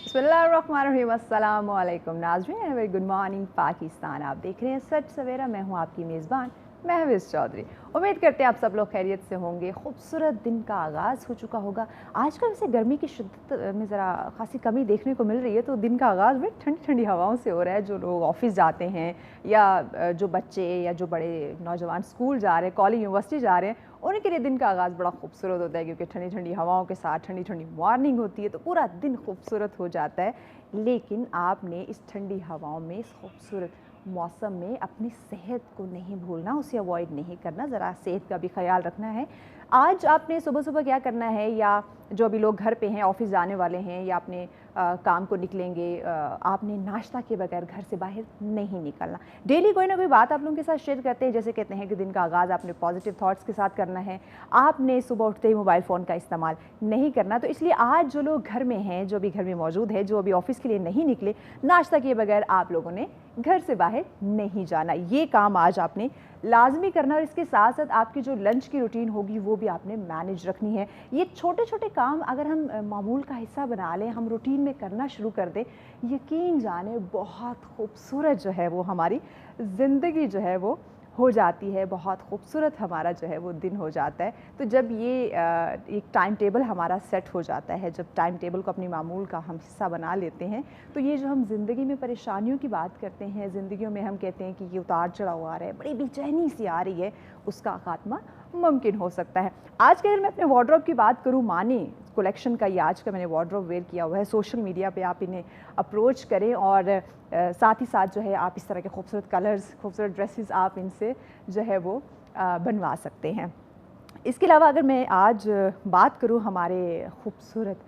बिस्मिल्लाहिर्रहमानिर्रहीम, अस्सलामु अलैकुम नाज़रीन, वेरी गुड मॉर्निंग पाकिस्तान। आप देख रहे हैं सच सवेरा। मैं हूं आपकी मेज़बान महविश चौधरी। उम्मीद करते हैं आप सब लोग खैरियत से होंगे। खूबसूरत दिन का आगाज़ हो चुका होगा। आजकल वैसे गर्मी की शिद्दत में ज़रा खासी कमी देखने को मिल रही है, तो दिन का आगाज़ भी ठंडी ठंडी हवाओं से हो रहा है। जो लोग ऑफिस जाते हैं या जो बच्चे या जो बड़े नौजवान स्कूल जा रहे हैं, कॉलेज यूनिवर्सिटी जा रहे हैं, उनके लिए दिन का आगाज़ बड़ा खूबसूरत होता है, क्योंकि ठंडी ठंडी हवाओं के साथ ठंडी ठंडी मॉर्निंग होती है, तो पूरा दिन खूबसूरत हो जाता है। लेकिन आपने इस ठंडी हवाओं में, इस खूबसूरत मौसम में अपनी सेहत को नहीं भूलना, उसे अवॉइड नहीं करना, ज़रा सेहत का भी ख्याल रखना है। आज आपने सुबह सुबह क्या करना है, या जो अभी लोग घर पे हैं, ऑफिस जाने वाले हैं या अपने काम को निकलेंगे, आपने नाश्ता किए बगैर घर से बाहर नहीं निकलना। डेली कोई ना कोई बात आप लोगों के साथ शेयर करते हैं, जैसे कहते हैं कि दिन का आगाज़ आपने पॉजिटिव थॉट्स के साथ करना है। आपने सुबह उठते ही मोबाइल फ़ोन का इस्तेमाल नहीं करना। तो इसलिए आज जो लोग घर में हैं, जो भी घर में मौजूद है, जो अभी ऑफिस के लिए नहीं निकले, नाश्ता किए बगैर आप लोगों ने घर से बाहर नहीं जाना। ये काम आज आपने लाजमी करना, और इसके साथ साथ आपकी जो लंच की रूटीन होगी वो भी आपने मैनेज रखनी है। ये छोटे छोटे काम अगर हम मामूल का हिस्सा बना लें, हम रूटीन में करना शुरू कर दें, यकीन जाने बहुत खूबसूरत जो है वो हमारी ज़िंदगी जो है वो हो जाती है। बहुत खूबसूरत हमारा जो है वो दिन हो जाता है। तो जब ये एक टाइम टेबल हमारा सेट हो जाता है, जब टाइम टेबल को अपनी मामूल का हम हिस्सा बना लेते हैं, तो ये जो हम ज़िंदगी में परेशानियों की बात करते हैं, ज़िंदगियों में हम कहते हैं कि ये उतार चढ़ाव आ रहा है, बड़ी बेचैनी सी आ रही है, उसका खात्मा मुमकिन हो सकता है। आज के अगर मैं अपने वार्डरोब की बात करूँ, मानी कलेक्शन का ये आज का मैंने वार्डरोब वेयर किया हुआ है। सोशल मीडिया पे आप इन्हें अप्रोच करें, और साथ ही साथ जो है आप इस तरह के खूबसूरत कलर्स, खूबसूरत ड्रेसेस आप इनसे जो है वो बनवा सकते हैं। इसके अलावा अगर मैं आज बात करूँ हमारे खूबसूरत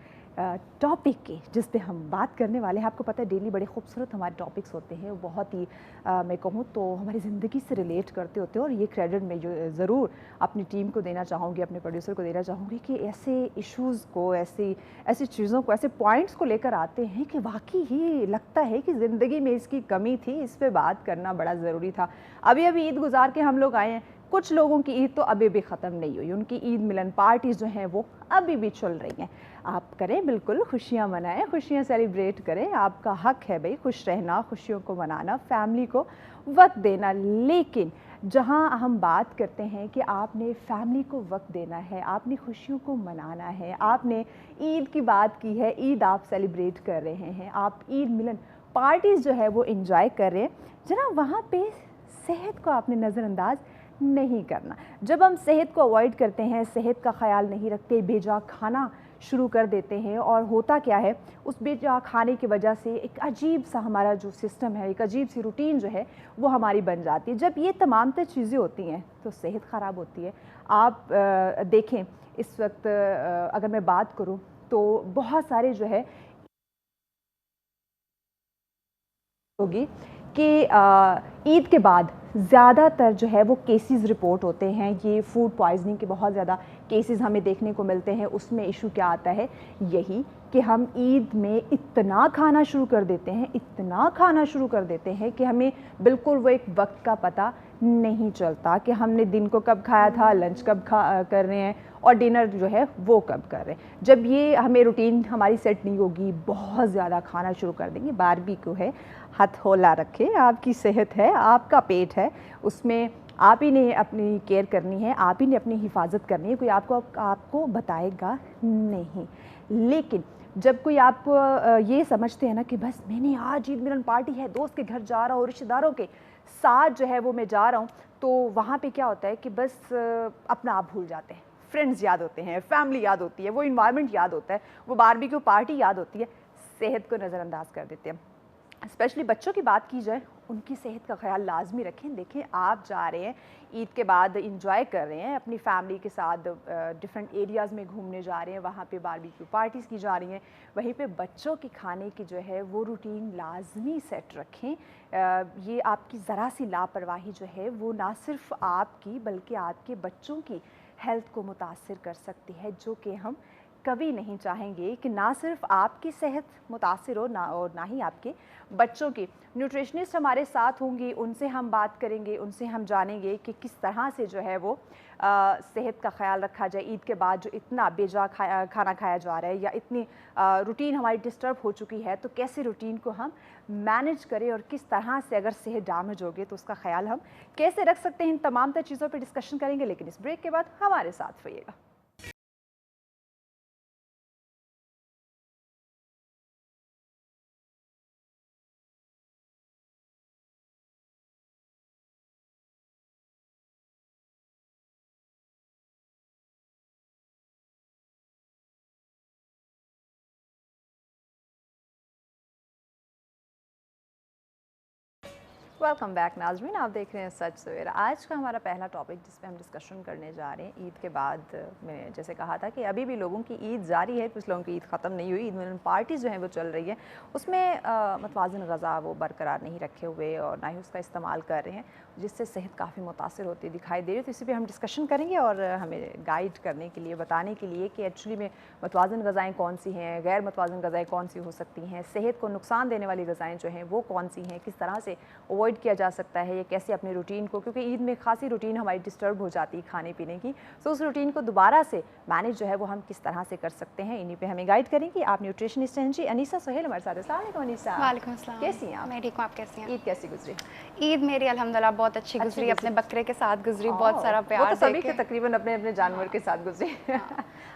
टॉपिक की, जिस पे हम बात करने वाले हैं, आपको पता है डेली बड़े खूबसूरत हमारे टॉपिक्स होते हैं, बहुत ही मैं कहूँ तो हमारी ज़िंदगी से रिलेट करते होते हैं। और ये क्रेडिट मैं जो ज़रूर अपनी टीम को देना चाहूँगी, अपने प्रोड्यूसर को देना चाहूँगी, कि ऐसे इश्यूज़ को, ऐसी ऐसी चीज़ों को, ऐसे पॉइंट्स को लेकर आते हैं कि वाकई ही लगता है कि ज़िंदगी में इसकी कमी थी, इस पर बात करना बड़ा ज़रूरी था। अभी अभी ईद गुजार के हम लोग आए हैं, कुछ लोगों की ईद तो अभी भी ख़त्म नहीं हुई, उनकी ईद मिलन पार्टीज़ जो हैं वो अभी भी चल रही हैं। आप करें, बिल्कुल खुशियाँ मनाएं, खुशियाँ सेलिब्रेट करें, आपका हक है भाई खुश रहना, खुशियों को मनाना, फैमिली को वक्त देना। लेकिन जहाँ हम बात करते हैं कि आपने फैमिली को वक्त देना है, आपने खुशियों को मनाना है, आपने ईद की बात की है, ईद आप सेलिब्रेट कर रहे हैं, आप ईद मिलन पार्टीज़ जो है वो इन्जॉय कर रहे हैं, जनाब वहाँ पे सेहत को आपने नज़रअंदाज नहीं करना। जब हम सेहत को अवॉइड करते हैं, सेहत का ख्याल नहीं रखते, बेजा खाना शुरू कर देते हैं, और होता क्या है, उस बेजा खाने की वजह से एक अजीब सा हमारा जो सिस्टम है, एक अजीब सी रूटीन जो है वो हमारी बन जाती है। जब ये तमाम तर चीज़ें होती हैं तो सेहत ख़राब होती है। आप देखें इस वक्त अगर मैं बात करूँ तो बहुत सारे जो है होगी कि ईद के बाद ज़्यादातर जो है वो केसेस रिपोर्ट होते हैं। ये फूड पॉइजनिंग के बहुत ज़्यादा केसेस हमें देखने को मिलते हैं। उसमें इशू क्या आता है, यही कि हम ईद में इतना खाना शुरू कर देते हैं, इतना खाना शुरू कर देते हैं कि हमें बिल्कुल वो एक वक्त का पता नहीं चलता कि हमने दिन को कब खाया था, लंच कब कर रहे हैं, और डिनर जो है वो कब कर रहे हैं। जब ये हमें रूटीन हमारी सेट नहीं होगी, बहुत ज़्यादा खाना शुरू कर देंगे। बारबेक्यू है, हथौला रखें, आपकी सेहत है, आपका पेट है, उसमें आप ही ने अपनी केयर करनी है, आप ही ने अपनी हिफाजत करनी है, कोई आपको बताएगा नहीं। लेकिन जब कोई आपको ये समझते हैं ना कि बस मैंने आज ईद मिलन पार्टी है, दोस्त के घर जा रहा हूँ, रिश्तेदारों के साथ जो है वो मैं जा रहा हूँ, तो वहाँ पे क्या होता है कि बस अपना आप भूल जाते हैं। फ्रेंड्स याद होते हैं, फैमिली याद होती है, वो इन्वायरमेंट याद होता है, वो बारबेक्यू पार्टी याद होती है, सेहत को नज़रअंदाज कर देते हैं। स्पेशली बच्चों की बात की जाए, उनकी सेहत का ख्याल लाजमी रखें। देखें, आप जा रहे हैं ईद के बाद, इंजॉय कर रहे हैं अपनी फैमिली के साथ, डिफरेंट एरियाज़ में घूमने जा रहे हैं, वहाँ पे बारबेक्यू पार्टीज़ की जा रही हैं, वहीं पे बच्चों के खाने की जो है वो रूटीन लाजमी सेट रखें। ये आपकी ज़रा सी लापरवाही जो है वो ना सिर्फ आपकी बल्कि आपके बच्चों की हेल्थ को मुतासर कर सकती है, जो कि हम कभी नहीं चाहेंगे कि ना सिर्फ आपकी सेहत मुतासिर हो ना, और ना ही आपके बच्चों की। न्यूट्रिशनिस्ट हमारे साथ होंगी, उनसे हम बात करेंगे, उनसे हम जानेंगे कि किस तरह से जो है वो सेहत का ख्याल रखा जाए। ईद के बाद जो इतना बेजा खाना खाया जा रहा है या इतनी रूटीन हमारी डिस्टर्ब हो चुकी है, तो कैसे रूटीन को हम मैनेज करें और किस तरह से अगर सेहत डैमेज हो गई तो उसका ख्याल हम कैसे रख सकते हैं, इन तमाम तर चीज़ों पर डिस्कशन करेंगे। लेकिन इस ब्रेक के बाद हमारे साथ रहिएगा। वेलकम बैक नाज़रीन, आप देख रहे हैं सच सवेरा। आज का हमारा पहला टॉपिक जिस पे हम डिस्कशन करने जा रहे हैं, ईद के बाद मैंने जैसे कहा था कि अभी भी लोगों की ईद जारी है, कुछ लोगों की ईद ख़त्म नहीं हुई। ईद मिलन पार्टीज़ जो हैं वो चल रही है, उसमें मतवाज़न ग़ज़ा वो बरकरार नहीं रखे हुए और ना ही उसका इस्तेमाल कर रहे हैं, जिससे सेहत काफ़ी मुतासर होती दिखाई दे रही है। तो इसी पर हम डिस्कशन करेंगे और हमें गाइड करने के लिए, बताने के लिए कि एक्चुअली में मतवाज़न ग़ज़ाएँ कौन सी हैं, गैर मतवाज़न ग़ज़ाएँ कौन सी हो सकती हैं, सेहत को नुकसान देने वाली ग़ज़ाएँ जो हैं वो कौन सी हैं, किस तरह से अवॉइड किया जा सकता है, ये कैसे अपनी रूटीन को, क्योंकि ईद में खासी रूटीन हमारी डिस्टर्ब हो जाती है खाने पीने की, तो उस रूटीन को दोबारा से मैनेज जो है वो हम किस तरह से कर सकते हैं, इन्हीं पे हमें गाइड करेंगी। आप न्यूट्रिशनिस्ट हैं जी, अनीसा सोहेल हमारे साथ। अस्सलाम वालेकुम अनीसा। वालेकुम अस्सलाम। कैसी हैं आप? मैं ठीक हूँ, आप कैसी हैं? ईद कैसी गुजरी? ईद मेरी अल्हम्दुलिल्लाह बहुत अच्छी गुजरी, अपने बकरे के साथ गुजरी, बहुत सारा वो प्यार तो सभी के तकरीबन अपने अपने जानवर के साथ गुजरी।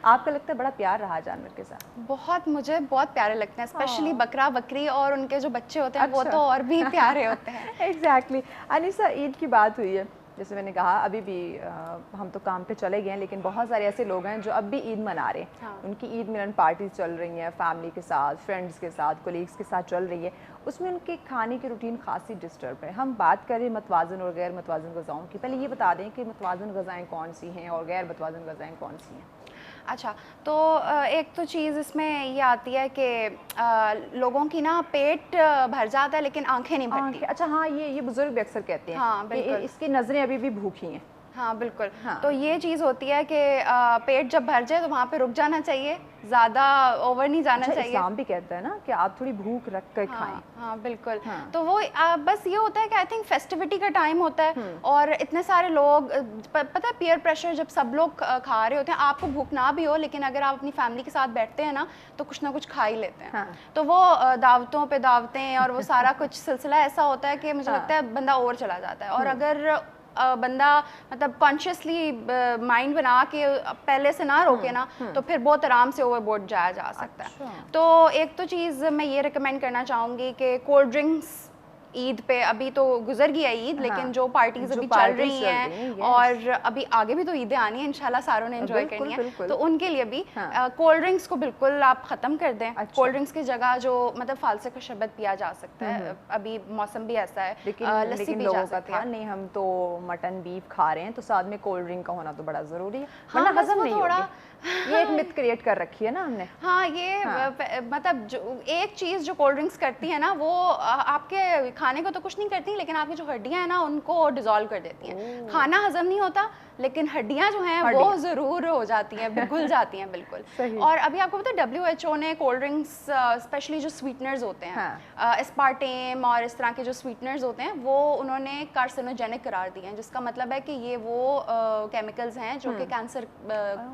आपका लगता है बड़ा प्यार रहा जानवर के साथ? बहुत, मुझे बहुत प्यारे लगते हैं, स्पेशली बकरा बकरी और उनके जो बच्चे होते हैं वो अच्छा। तो और भी प्यारे होते हैं। एग्जैक्टली। अनीसा, ईद की बात हुई है, जैसे मैंने कहा अभी भी हम तो काम पे चले गए हैं, लेकिन बहुत सारे ऐसे लोग हैं जो अब भी ईद मना रहे हैं। हाँ। उनकी ईद मिलन पार्टीज चल रही हैं, फैमिली के साथ, फ्रेंड्स के साथ, कोलीग्स के साथ चल रही है, उसमें उनके खाने की रूटीन खासी डिस्टर्ब है। हम बात करें मतवाज़न और गैर मतवाज़न ग़ज़ाओं की, पहले ये बता दें कि मतवाज़न ग़ज़ाएँ कौन सी हैं और गैर मतवाज़न ग़ज़ाएँ कौन सी हैं? अच्छा, तो एक तो चीज़ इसमें ये आती है कि लोगों की ना पेट भर जाता है लेकिन आंखें नहीं भरती। अच्छा हाँ, ये बुजुर्ग भी अक्सर कहते हैं। हाँ, बिल्कुल। इसकी नज़रें अभी भी भूखी हैं। हाँ बिल्कुल। हाँ। तो ये चीज़ होती है कि पेट जब भर जाए तो वहाँ पे रुक जाना चाहिए, ज़्यादा ओवर नहीं जाना चाहिए। इस्लाम भी कहता है ना कि आप थोड़ी भूख रख कर खाएं। हाँ बिल्कुल। हाँ। तो वो बस ये होता है कि आई थिंक फेस्टिविटी का टाइम होता है और इतने सारे लोग, पता है पीयर प्रेशर, जब सब लोग खा रहे होते हैं, आपको भूख ना भी हो लेकिन अगर आप अपनी फैमिली के साथ बैठते हैं ना तो कुछ ना कुछ खा ही लेते हैं। हाँ। तो वो दावतों पे दावतें और वो सारा कुछ सिलसिला ऐसा होता है कि मुझे लगता है बंदा ओवर चला जाता है। और अगर बंदा मतलब कॉन्शियसली माइंड बना के पहले से ना रोके ना तो फिर बहुत आराम से ओवरबोर्ड जाया जा सकता है। अच्छा। तो एक तो चीज़ मैं ये रिकमेंड करना चाहूँगी कि कोल्ड ड्रिंक्स ईद पे, अभी तो गुजर गया ईद, लेकिन जो पार्टीज अभी चल रही हैं और अभी आगे भी तो ईदें आनी है इंशाल्लाह, सारों ने एंजॉय करनी है, तो उनके लिए भी कोल्ड ड्रिंक्स को बिल्कुल आप ख़त्म कर दें। कोल्ड ड्रिंक्स की जगह जो मतलब फालसे का शरबत पिया जा सकता है, अभी मौसम भी ऐसा है, लस्सी भी जा सकती है। नहीं, हम तो मटन बीफ खा रहे हैं तो साथ में कोल्ड ड्रिंक का होना तो बड़ा ज़रूरी है, हाँ, वरना हजम नहीं थोड़ा होगी। ये एक मिथ क्रिएट कर रखी है ना हमने। हाँ, ये मतलब जो एक चीज़ जो कोल्ड ड्रिंक्स करती है ना, वो आपके खाने को तो कुछ नहीं करती, लेकिन आपकी जो हड्डियां हैं ना उनको डिसॉल्व कर देती हैं। खाना हजम नहीं होता लेकिन हड्डियां जो हैं वो ज़रूर हो जाती हैं, घुल जाती हैं बिल्कुल। और अभी आपको पता है WHO ने कोल्ड ड्रिंक्स, स्पेशली जो स्वीटनर्स होते हैं, एस्पार्टेम और इस तरह के जो स्वीटनर्स होते हैं, वो उन्होंने कार्सिनोजेनिक करार दिए हैं, जिसका मतलब है कि ये वो केमिकल्स हैं जो कि कैंसर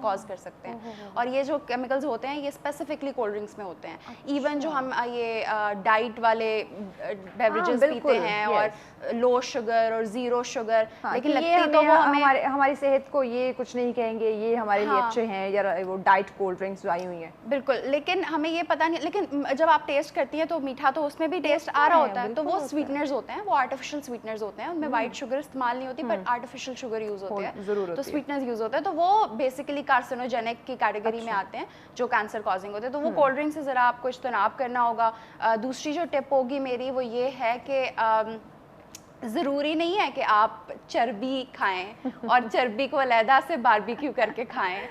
कॉज कर सकते हैं। और ये जो केमिकल्स होते हैं ये स्पेसिफिकली कोल्ड ड्रिंक्स में होते हैं। इवन जो हम ये डाइट वाले बेवरेजेस पीते हैं और लो शुगर और ज़ीरो शुगर, लेकिन लगती तो वो हमारी सेहत को ये कुछ नहीं कहेंगे, ये हमारे लिए अच्छे हैं, या वो डाइट कोल्ड ड्रिंक्स जो आई हुई हैं। बिल्कुल, लेकिन हमें ये पता नहीं, लेकिन जब आप टेस्ट करती हैं तो मीठा तो उसमें भी टेस्ट आ रहा होता है, तो वो स्वीटनर्स होते हैं, वो आर्टिफिशियल स्वीटनर्स होते हैं, उनमें वाइट शुगर इस्तेमाल नहीं होती पर आर्टिफिशियल शुगर यूज़ होते हैं, तो स्वीटनर्स यूज़ होते हैं, तो वो बेसिकली कार्सिनोजेनिक की कैटेगरी में आते हैं जो कैंसर कॉजिंग होते हैं। तो वो कोल्ड ड्रिंक से ज़रा आपको इज्तनाब करना होगा। दूसरी जो टिप होगी मेरी वो ये है कि ज़रूरी नहीं है कि आप चर्बी खाएं और चर्बी को अलहदा से बारबेक्यू करके खाएं।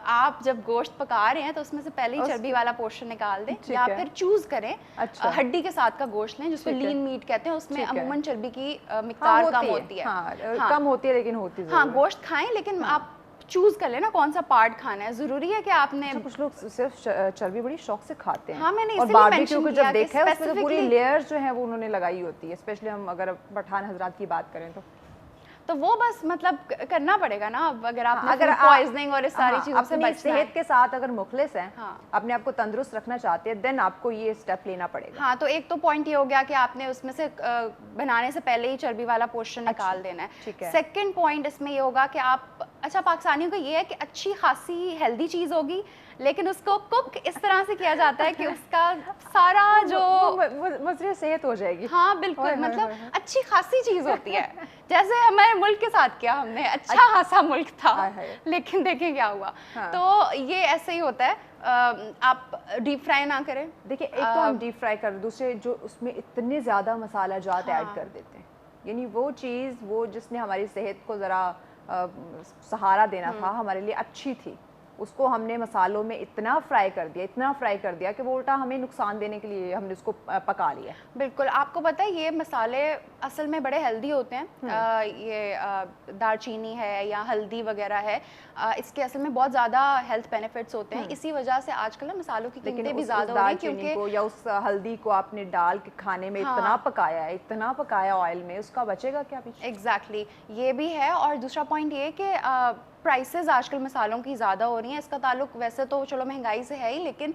आप जब गोश्त पका रहे हैं तो उसमें से पहले ही चर्बी वाला पोर्शन निकाल दें, या फिर चूज करें हड्डी के साथ का गोश्त लें, जिसको लीन मीट कहते हैं, उसमें अमूमन चर्बी की मिकदार कम होती है। कम होती है लेकिन होती है। हाँ, गोश्त खाएं लेकिन आप चूज कर लेना कौन सा पार्ट खाना है, जरूरी है कि आपने अच्छा, कुछ लोग सिर्फ चर्बी बड़ी शौक से खाते हैं। हाँ, मैंने और इसीलिए बारबेक्यू को mention किया जब कि देखा है उसमें तो पूरी specifically- लेयर्स जो है वो उन्होंने लगाई होती है, स्पेशली हम अगर पठान हजरात की बात करें तो वो बस मतलब करना पड़ेगा ना। अब अगर आप अगर पॉइजनिंग और इस सारी चीजों से अपनी बचना है, सेहत के साथ अगर मुखलिस हैं, हाँ। अपने आप को तंदुरुस्त रखना चाहते हैं, देन आपको ये स्टेप लेना पड़ेगा। हाँ, तो एक तो पॉइंट ये हो गया कि आपने उसमें से बनाने से पहले ही चर्बी वाला पोर्शन निकाल देना है। ठीक है। सेकंड पॉइंट इसमें ये होगा कि आप, अच्छा पाकिस्तानियों का ये है कि अच्छी खासी हेल्दी चीज़ होगी, लेकिन उसको कुक इस तरह से किया जाता है कि उसका सारा जो मसले सेहत हो जाएगी। हाँ बिल्कुल, मतलब अच्छी खासी चीज़ होती है। जैसे हमारे मुल्क के साथ किया हमने, अच्छा खासा मुल्क था, लेकिन देखें क्या हुआ। हाँ। तो ये ऐसे ही होता है, आप डीप फ्राई ना करें। देखिए, एक तो हम डीप फ्राई कर, दूसरे जो उसमें इतने ज़्यादा मसाला जात हाँ। ऐड कर देते हैं, यानी वो चीज़ वो जिसने हमारी सेहत को ज़रा सहारा देना था, हमारे लिए अच्छी थी, उसको हमने मसालों में इतना फ्राई कर दिया कि वो उल्टा हमें नुकसान देने के लिए हमने उसको पका लिया। बिल्कुल, आपको पता है ये मसाले असल में बड़े हेल्दी होते हैं। ये दालचीनी है या हल्दी वगैरह है, इसके असल में बहुत ज़्यादा हेल्थ बेनिफिट्स होते हैं। इसी वजह से आजकल ना मसालों की कीमतें भी ज़्यादा हो रही हैं, क्योंकि को या उस हल्दी को आपने डाल के खाने में इतना पकाया ऑयल में, उसका बचेगा क्या पीछे? एग्जैक्टली, ये भी है। और दूसरा पॉइंट ये कि प्राइसेस आजकल मसालों की ज़्यादा हो रही हैं। इसका ताल्लुक वैसे तो चलो महंगाई से है ही, लेकिन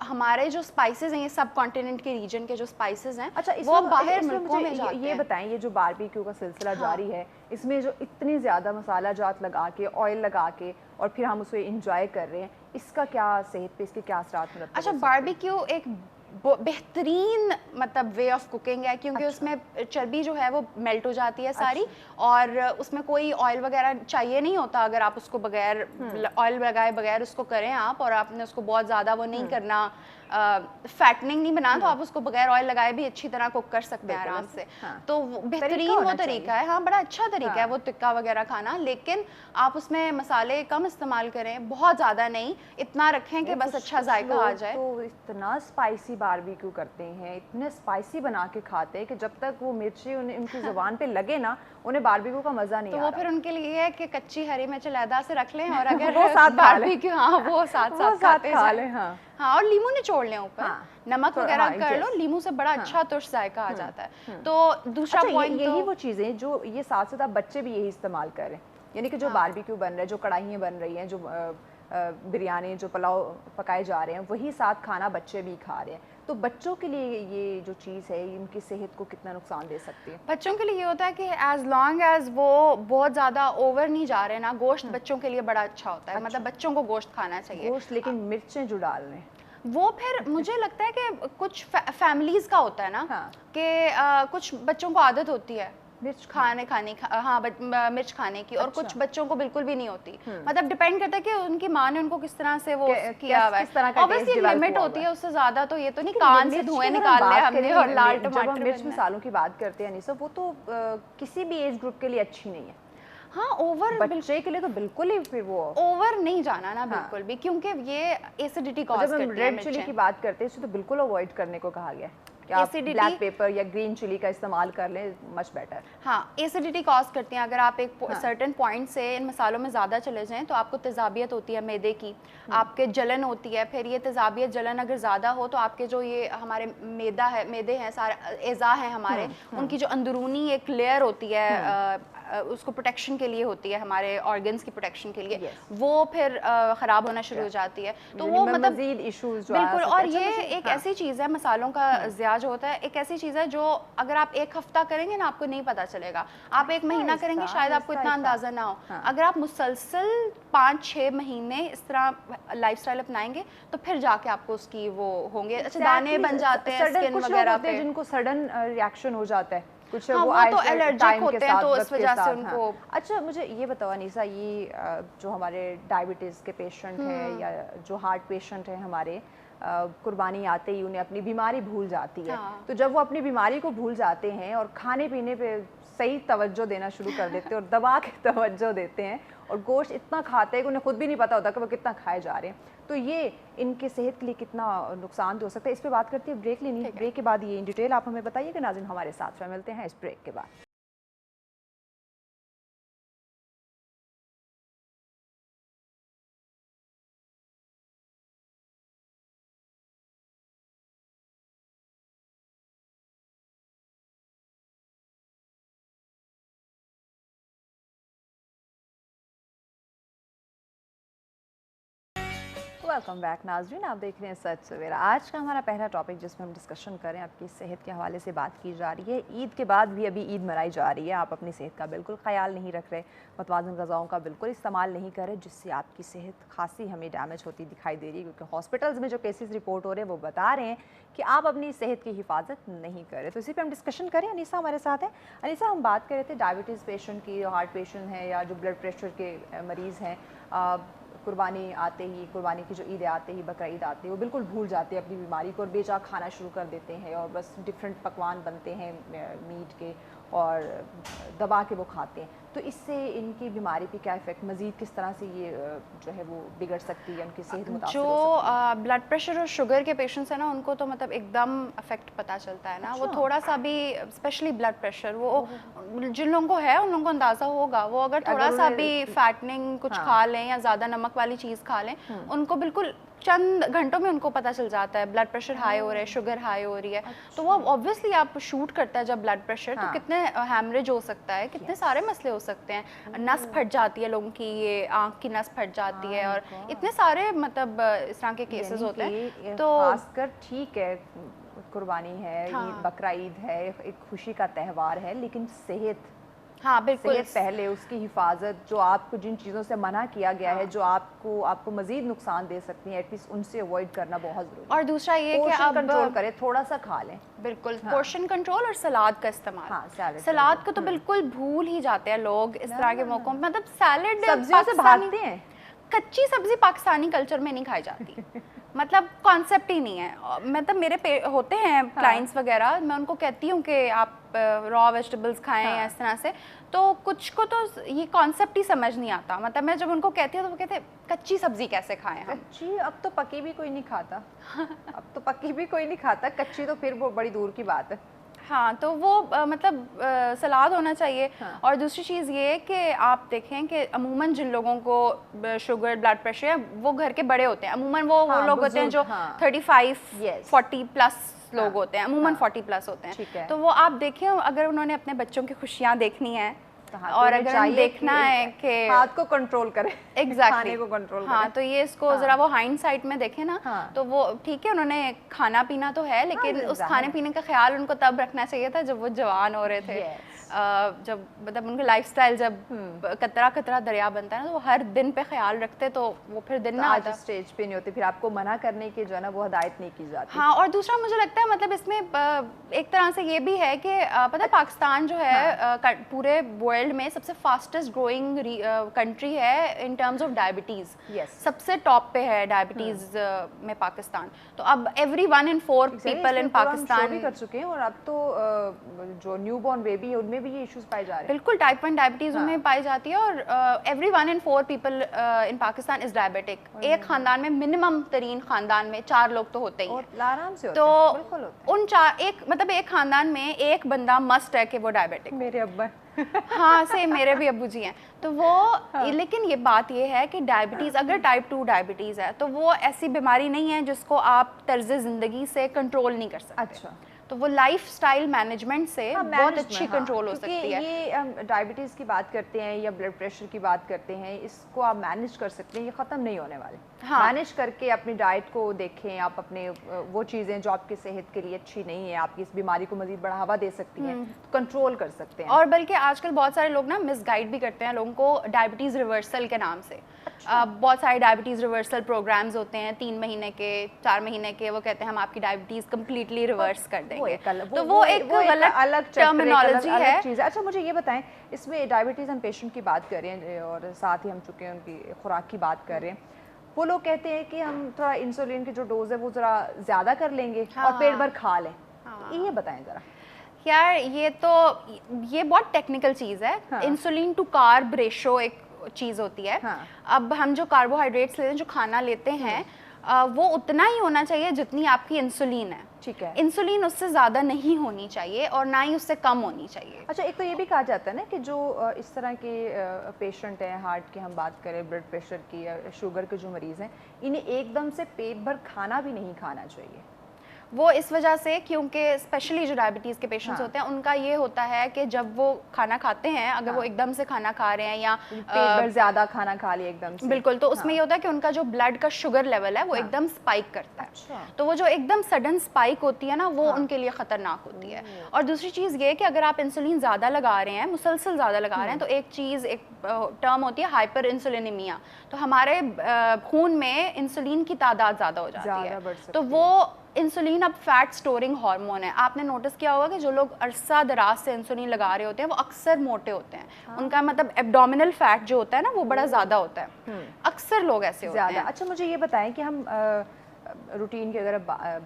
हमारे जो स्पाइसेस हैं, ये सब कॉन्टिनेंट के रीजन के जो स्पाइसेस हैं, अच्छा, वो बाहर मुल्कों में जाते हैं। ये बताएं, ये जो बारबेक्यू का सिलसिला जारी है, इसमें जो इतनी ज़्यादा मसाला जात लगा के, ऑयल लगा के और फिर हम उसे इंजॉय कर रहे हैं, इसका क्या सेहत पे, इसके क्या असरात मुरतब? अच्छा, बारबेक्यू एक बेहतरीन मतलब वे ऑफ कुकिंग है, क्योंकि उसमें चर्बी जो है वो मेल्ट हो जाती है सारी, और उसमें कोई ऑयल वगैरह चाहिए नहीं होता। अगर आप उसको बगैर ऑयल लगाए बगैर उसको करें आप, और आपने उसको बहुत ज़्यादा वो नहीं करना, फैटनिंग नहीं बनाना, तो आप उसको बगैर ऑयल लगाए भी अच्छी तरह कुक कर सकते हैं आराम से। तो बेहतरीन वो तरीका है, हाँ, बड़ा अच्छा तरीका है वो टिक्का वगैरह खाना। लेकिन आप उसमें मसाले कम इस्तेमाल करें, बहुत ज़्यादा नहीं, इतना रखें कि बस अच्छा जायका आ जाए। तो इतना स्पाइसी बारबेक्यू करते हैं, इतने स्पाइसी बना के खाते हैं कि जब तक वो मिर्ची उनकी जुबान पे लगे ना, उन्हें बारबेक्यू का मजा नहीं आ रहा। तो वो फिर उनके लिए है कि कच्ची हरी मिर्च अलहदा से रख लें, और अगर वो साथ बारबेक्यू, हाँ, वो साथ खा लें, हाँ, और लीमू निचोड़ लें ऊपर, नमक वगैरह कर लो, लीमू से बड़ा अच्छा तुर्श जायका आ जाता है। तो दूसरा पॉइंट, यही वो चीज़ें जो ये साथ साथ आप बच्चे भी यही इस्तेमाल कर रहे हैं, यानी कि जो बारबेक्यू बन रहा है, जो कढ़ाइयाँ बन रही हैं, जो बिरयानी, जो पुलाव पकाए जा रहे हैं, वही साथ खाना बच्चे भी खा रहे हैं। तो बच्चों के लिए ये जो चीज़ है, इनकी सेहत को कितना नुकसान दे सकती है? बच्चों के लिए ये होता है कि एज लॉन्ग एज वो बहुत ज़्यादा ओवर नहीं जा रहे ना, गोश्त बच्चों के लिए बड़ा अच्छा होता है। मतलब बच्चों को गोश्त खाना चाहिए, गोश्त, लेकिन मिर्चें जो डाल रहे हैं वो फिर मुझे लगता है कि कुछ फैमिलीज का होता है ना, कि कुछ बच्चों को आदत होती है मिर्च खाने मिर्च खाने की, और कुछ बच्चों को बिल्कुल भी नहीं होती। मतलब डिपेंड करता है कि उनकी माँ ने उनको किस तरह से वो किया हुआ है। ऑब्वियसली लिमिट होती है, उससे ज्यादा तो ये तो नहीं कान से धुएं निकाल लिया हमने और लाल टमाटर। मिर्च मसालों की बात करते हैं अनीसा, वो तो किसी भी एज ग्रुप के लिए अच्छी नहीं है। हाँ, ओवर बच्चे के लिए तो बिल्कुल ही फिर वो ओवर नहीं जाना ना, बिल्कुल भी, क्योंकि ये एसिडिटी कॉज करती है। जब हम रेड चिली की बात करते हैं, इसे तो बिल्कुल अवॉइड करने को कहा गया है कि आप ब्लैक पेपर या ग्रीन चिली का इस्तेमाल कर लें, मच बेटर। हाँ, एसिडिटी कॉज करती हैं। अगर आप एक सर्टेन पॉइंट से इन मसालों में ज़्यादा चले जाएं तो आपको तेजाबियत होती है मैदे की, आपके जलन होती है। फिर ये तेजाबियत जलन अगर ज़्यादा हो तो आपके जो ये हमारे मैदे हैं, सारे एज़ा हैं हमारे, उनकी जो अंदरूनी एक लेयर होती है, उसको प्रोटेक्शन के लिए होती है, हमारे ऑर्गन्स की प्रोटेक्शन के लिए, वो फिर ख़राब होना शुरू हो जाती है। तो वो मतलब मज़ीद इश्यूज बिल्कुल। और ये एक ऐसी चीज़ है, मसालों का ज़िया जो होता है, एक ऐसी चीज़ है जो अगर आप एक हफ्ता करेंगे ना, आपको नहीं पता चलेगा। आप एक महीना करेंगे, शायद आपको इतना अंदाज़ा ना हो। अगर आप मुसलसल 5-6 महीने इस तरह लाइफस्टाइल अपनाएंगे तो फिर जाके आपको उसकी वो होंगे, अच्छा दाने बन जाते हैं स्किन वगैरह पे, जिनको सडन रिएक्शन हो जाता है, कुछ हाँ, वो तो एलर्जिक होते हैं, तो इस वजह से उनको। अच्छा, मुझे ये बताओ अनीसा, ये जो हमारे डायबिटीज़ के पेशेंट हैं या जो हार्ट पेशेंट हैं हमारे, कुर्बानी आते ही उन्हें अपनी बीमारी भूल जाती है। तो जब वो अपनी बीमारी को भूल जाते हैं और खाने पीने पे सही तवज्जो देना शुरू कर देते हैं और दबा के तवज्जो देते हैं और गोश्त इतना खाते हैं कि उन्हें खुद भी नहीं पता होता कि वो कितना खाए जा रहे हैं, तो ये इनके सेहत के लिए कितना नुकसान हो सकता है? इस पे बात करते हैं, ब्रेक लेनी है। ब्रेक के बाद ये इन डिटेल आप हमें बताइएगा। नाज़रीन, हमारे साथ मिलते हैं इस ब्रेक के बाद। वेलकम बैक नाज़रीन, आप देख रहे हैं सच सवेरा। आज का हमारा पहला टॉपिक जिसमें हम डिस्कशन करें आपकी सेहत के हवाले से बात की जा रही है। ईद के बाद भी अभी ईद मनाई जा रही है, आप अपनी सेहत का बिल्कुल ख्याल नहीं रख रहे, मुतवाज़िन ग़िज़ाओं का बिल्कुल इस्तेमाल नहीं कर रहे, जिससे आपकी सेहत खासी हमें डैमेज होती दिखाई दे रही है। क्योंकि हॉस्पिटल्स में जो केसेस रिपोर्ट हो रहे हैं वो बता रहे हैं कि आप अपनी सेहत की हिफाजत नहीं कर रहे। तो इसी पर हम डिस्कशन करें। अनीसा हमारे साथ है। अनीसा, हम बात कर रहे थे डायबिटीज़ पेशेंट की, हार्ट पेशेंट हैं या जो ब्लड प्रेशर के मरीज़ हैं, कुर्बानी आते ही, कुर्बानी की जो ईद आते ही, बकरा ईद आते ही वो बिल्कुल भूल जाते हैं अपनी बीमारी को और बेचाक खाना शुरू कर देते हैं और बस डिफरेंट पकवान बनते हैं मीट के और दबा के वो खाते हैं। तो इससे इनकी बीमारी पे क्या इफ़ेक्ट, मज़ीद किस तरह से ये जो है वो बिगड़ सकती है, उनकी सेहत मुतासर हो सकती है? जो ब्लड प्रेशर और शुगर के पेशेंट्स हैं ना, उनको तो मतलब एकदम अफेक्ट पता चलता है ना। वो थोड़ा सा भी, स्पेशली ब्लड प्रेशर, वो जिन लोगों को है उन लोगों को अंदाज़ा होगा। वो अगर थोड़ा सा भी फैटनिंग कुछ खा लें या ज़्यादा नमक वाली चीज़ खा लें, उनको बिल्कुल चंद घंटों में उनको पता चल जाता है ब्लड प्रेशर हाई हो रहा है, शुगर हाई हो रही है। तो वो ऑब्वियसली आप शूट करता है जब ब्लड प्रेशर, तो कितने हैमरेज हो सकता है, कितने सारे मसले हो सकते हैं। नस फट जाती है लोगों की, ये आँख की नस फट जाती है और इतने सारे मतलब इस तरह के केसेस होते हैं। तो खासकर ठीक है, कुर्बानी है, बकरा ईद है, एक खुशी का त्यौहार है, लेकिन सेहत, हाँ बिल्कुल, सेहत पहले, उसकी हिफाजत, जो आपको जिन चीज़ों से मना किया गया है, जो आपको मजीद नुकसान दे सकती हैं, एटलीस्ट उनसे अवॉइड करना बहुत ज़रूरी है। और दूसरा ये कि आप कंट्रोल करें, थोड़ा सा खा लें, बिल्कुल पोर्शन कंट्रोल और सलाद का इस्तेमाल। सलाद को तो बिल्कुल भूल ही जाते हैं लोग इस तरह के मौकों में। मतलब सैलेड सब्जियों से भागते हैं, कच्ची सब्जी पाकिस्तानी कल्चर में नहीं खाई जाती। मतलब कॉन्सेप्ट ही नहीं है। मतलब मेरे होते हैं क्लाइंट्स वगैरह, मैं उनको कहती हूँ कि आप रॉ वेजिटेबल्स खाएं या इस तरह से, तो कुछ को तो ये कॉन्सेप्ट ही समझ नहीं आता। मतलब मैं जब उनको कहती हूँ तो वो कहते हैं कच्ची सब्जी कैसे खाएं हम? कच्ची अब तो पकी भी कोई नहीं खाता। अब तो पकी भी कोई नहीं खाता, कच्ची तो फिर वो बड़ी दूर की बात है। हाँ, तो वो मतलब सलाद होना चाहिए। और दूसरी चीज़ ये कि आप देखें कि अमूमन जिन लोगों को शुगर, ब्लड प्रेशर है, वो घर के बड़े होते हैं। अमूमन वो लोग होते हैं जो 35, 40 प्लस लोग होते हैं, अमूमन 40 प्लस होते हैं। तो वो आप देखें, अगर उन्होंने अपने बच्चों की खुशियाँ देखनी है और अगर हम देखना है कि हाथ को कंट्रोल करें, एग्जैक्टली को कंट्रोल हाँ करें, तो ये इसको जरा वो हाइंडसाइट में देखें ना, तो वो ठीक है, उन्होंने खाना पीना तो है, लेकिन उस खाने पीने का ख्याल उनको तब रखना चाहिए था जब वो जवान हो रहे थे। जब मतलब उनका लाइफस्टाइल जब कतरा कतरा दरिया बनता है ना, तो वो हर दिन पे ख्याल रखते, तो वो फिर दिन ना आता, स्टेज पे नहीं होती, फिर आपको मना करने की जो है ना वो हदायत नहीं की जाती। हाँ, और दूसरा मुझे लगता है मतलब इसमें एक तरह से ये भी है कि पता है पाकिस्तान जो है पूरे वर्ल्ड में सबसे फास्टेस्ट ग्रोइंग कंट्री है इन टर्म्स ऑफ डायबिटीज़। सबसे टॉप पे है डायबिटीज़ में पाकिस्तान। तो अब every 1 in 4 people in Pakistan भी कर चुके हैं, और अब तो जो न्यूबॉर्न बेबी है उनमें भी ये इश्यूज पाए जा रहे हैं। बिल्कुल, टाइप 1 डायबिटीज़ उनमें पाई जाती है, और every 1 in 4 people in Pakistan is diabetic. एक खानदान में, मिनिमम तरीन खानदान में 4 लोग तो होते ही हैं, आराम से होते तो हैं, बिल्कुल होते हैं। उन 4 एक खानदान में एक बंदा मस्ट है कि वो डायबिटिक। मेरे अब्बा हाँ, से मेरे भी अब्बू जी हैं, तो वो लेकिन ये बात ये है कि डायबिटीज़, अगर टाइप 2 डायबिटीज़ है तो वो ऐसी बीमारी नहीं है जिसको आप तर्ज ज़िंदगी से कंट्रोल नहीं कर सकते। अच्छा, तो वो लाइफस्टाइल मैनेजमेंट से बहुत अच्छी कंट्रोल हो सकती है। ये हम डायबिटीज़ की बात करते हैं या ब्लड प्रेशर की बात करते हैं, इसको आप मैनेज कर सकते हैं, ये ख़त्म नहीं होने वाले। मैनेज करके अपनी डाइट को देखें, आप अपने वो चीज़ें जो आपकी सेहत के लिए अच्छी नहीं है, आपकी इस बीमारी को मज़ीद बढ़ावा दे सकती हैं, कंट्रोल कर सकते हैं। और बल्कि आजकल बहुत सारे लोग ना मिसगाइड भी करते हैं लोगों को डायबिटीज़ रिवर्सल के नाम से। बहुत सारे डायबिटीज़ रिवर्सल प्रोग्राम्स होते हैं 3 महीने के, 4 महीने के, वो कहते हैं हम आपकी डायबिटीज़ कम्प्लीटली रिवर्स कर देंगे। तो वो एक गलत अलग टर्मिनोलॉजी है। अच्छा, मुझे ये बताएं, इसमें डायबिटीज़ हम पेशेंट की बात कर रहे हैं और साथ ही हम चुके हैं उनकी खुराक की बात कर रहे हैं, वो लोग कहते हैं कि हम थोड़ा इंसुलिन की जो डोज है वो ज़रा ज़्यादा कर लेंगे और पेट भर खा लें। ये बताएं ज़रा। यार ये बहुत टेक्निकल चीज़ है। इंसुलिन टू कार्ब रेशो एक चीज़ होती है। अब हम जो कार्बोहाइड्रेट्स लेते हैं, जो खाना लेते हैं, वो उतना ही होना चाहिए जितनी आपकी इंसुलिन है। ठीक है, इंसुलिन उससे ज़्यादा नहीं होनी चाहिए और ना ही उससे कम होनी चाहिए। अच्छा, एक तो ये भी कहा जाता है ना कि जो इस तरह के पेशेंट हैं, हार्ट की हम बात करें, ब्लड प्रेशर की या शुगर के जो मरीज़ हैं, इन्हें एकदम से पेट भर खाना भी नहीं खाना चाहिए। वो इस वजह से क्योंकि स्पेशली जो डायबिटीज़ के पेशेंट्स होते हैं उनका ये होता है कि जब वो खाना खाते हैं, अगर वो एकदम से खाना खा रहे हैं या पेट भर ज़्यादा खाना खा लिया एकदम से, बिल्कुल, तो उसमें ये होता है कि उनका जो ब्लड का शुगर लेवल है वो एकदम स्पाइक करता है। अच्छा। तो वो जो एकदम सडन स्पाइक होती है ना, वो उनके लिए ख़तरनाक होती है। और दूसरी चीज़ ये कि अगर आप इंसुलिन ज़्यादा लगा रहे हैं, मुसलसल ज़्यादा लगा रहे हैं, तो एक टर्म होती है हाइपर इंसुलिनीमिया। तो हमारे खून में इंसुलिन की तादाद ज़्यादा हो जाती है, तो वो इंसुलिन अब फैट स्टोरिंग हार्मोन है। आपने नोटिस किया होगा कि जो लोग अरसा दराज से इंसुलिन लगा रहे होते हैं वो अक्सर मोटे होते हैं। उनका मतलब एब्डोमिनल फैट जो होता है ना वो बड़ा ज़्यादा होता है। अक्सर लोग ऐसे होते हैं। अच्छा, मुझे ये बताएं कि हम रूटीन की अगर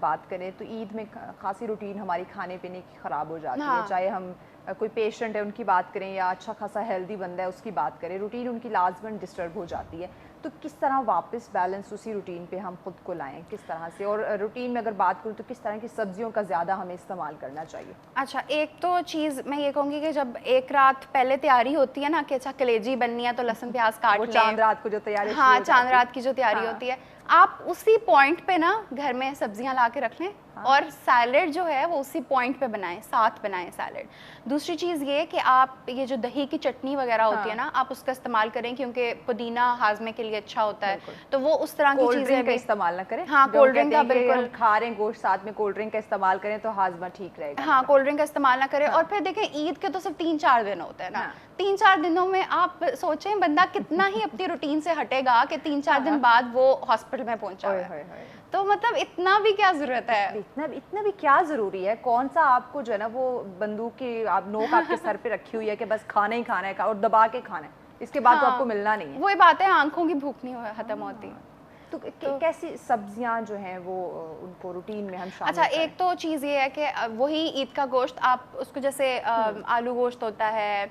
बात करें तो ईद में खासी रूटीन हमारी खाने पीने की ख़राब हो जाती है। चाहे हम कोई पेशेंट है उनकी बात करें या अच्छा खासा हेल्दी बंदा है उसकी बात करें, रूटीन उनकी लाजमन डिस्टर्ब हो जाती है। तो किस तरह वापस बैलेंस उसी रूटीन पे हम खुद को लाएं, किस तरह से? और रूटीन में अगर बात करूँ तो किस तरह की सब्जियों का ज़्यादा हमें इस्तेमाल करना चाहिए? अच्छा, एक तो चीज़ मैं ये कहूँगी कि जब एक रात पहले तैयारी होती है ना कि अच्छा कलेजी बननी है तो लहसुन प्याज काट लें, चांद रात को जो तैयारी, हाँ, चांद रात की जो तैयारी होती है, आप उसी पॉइंट पे ना घर में सब्जियां ला के रख लें और सैलेड जो है वो उसी पॉइंट पे बनाएं, साथ बनाएं सैलेड। दूसरी चीज़ ये कि आप ये जो दही की चटनी वगैरह होती है ना, आप उसका इस्तेमाल करें क्योंकि पुदीना हाजमे के लिए अच्छा होता है। तो वो उस तरह की चीज़ें का इस्तेमाल ना करें। हाँ, कोल्ड ड्रिंक का बिल्कुल, खा रहे हैं गोश्त साथ में कोल्ड ड्रिंक का इस्तेमाल करें तो हाजमा ठीक रहेगा। हाँ, कोल्ड ड्रिंक का इस्तेमाल ना करें। और फिर देखें ईद के तो सिर्फ 3-4 दिन होते हैं ना, 3-4 दिनों में आप सोचें बंदा कितना ही अपनी रूटीन से हटेगा कि 3-4 दिन बाद वो हॉस्पिटल में पहुंचा है। तो मतलब इतना भी क्या जरूरत है, इतना भी क्या जरूरी है? कौन सा आपको जो है ना वो बंदूक की आप नोक आपके सर पे रखी हुई है कि बस खाना ही खाना है और दबा के खाना है, इसके बाद तो आपको मिलना नहीं है। वही बात है, आंखों की भूख नहीं खत्म होती। तो कैसी सब्जियां जो हैं वो उनको रूटीन में हम शामिल अच्छा, एक तो चीज़ ये है कि वही ईद का गोश्त आप उसको जैसे आलू गोश्त होता है,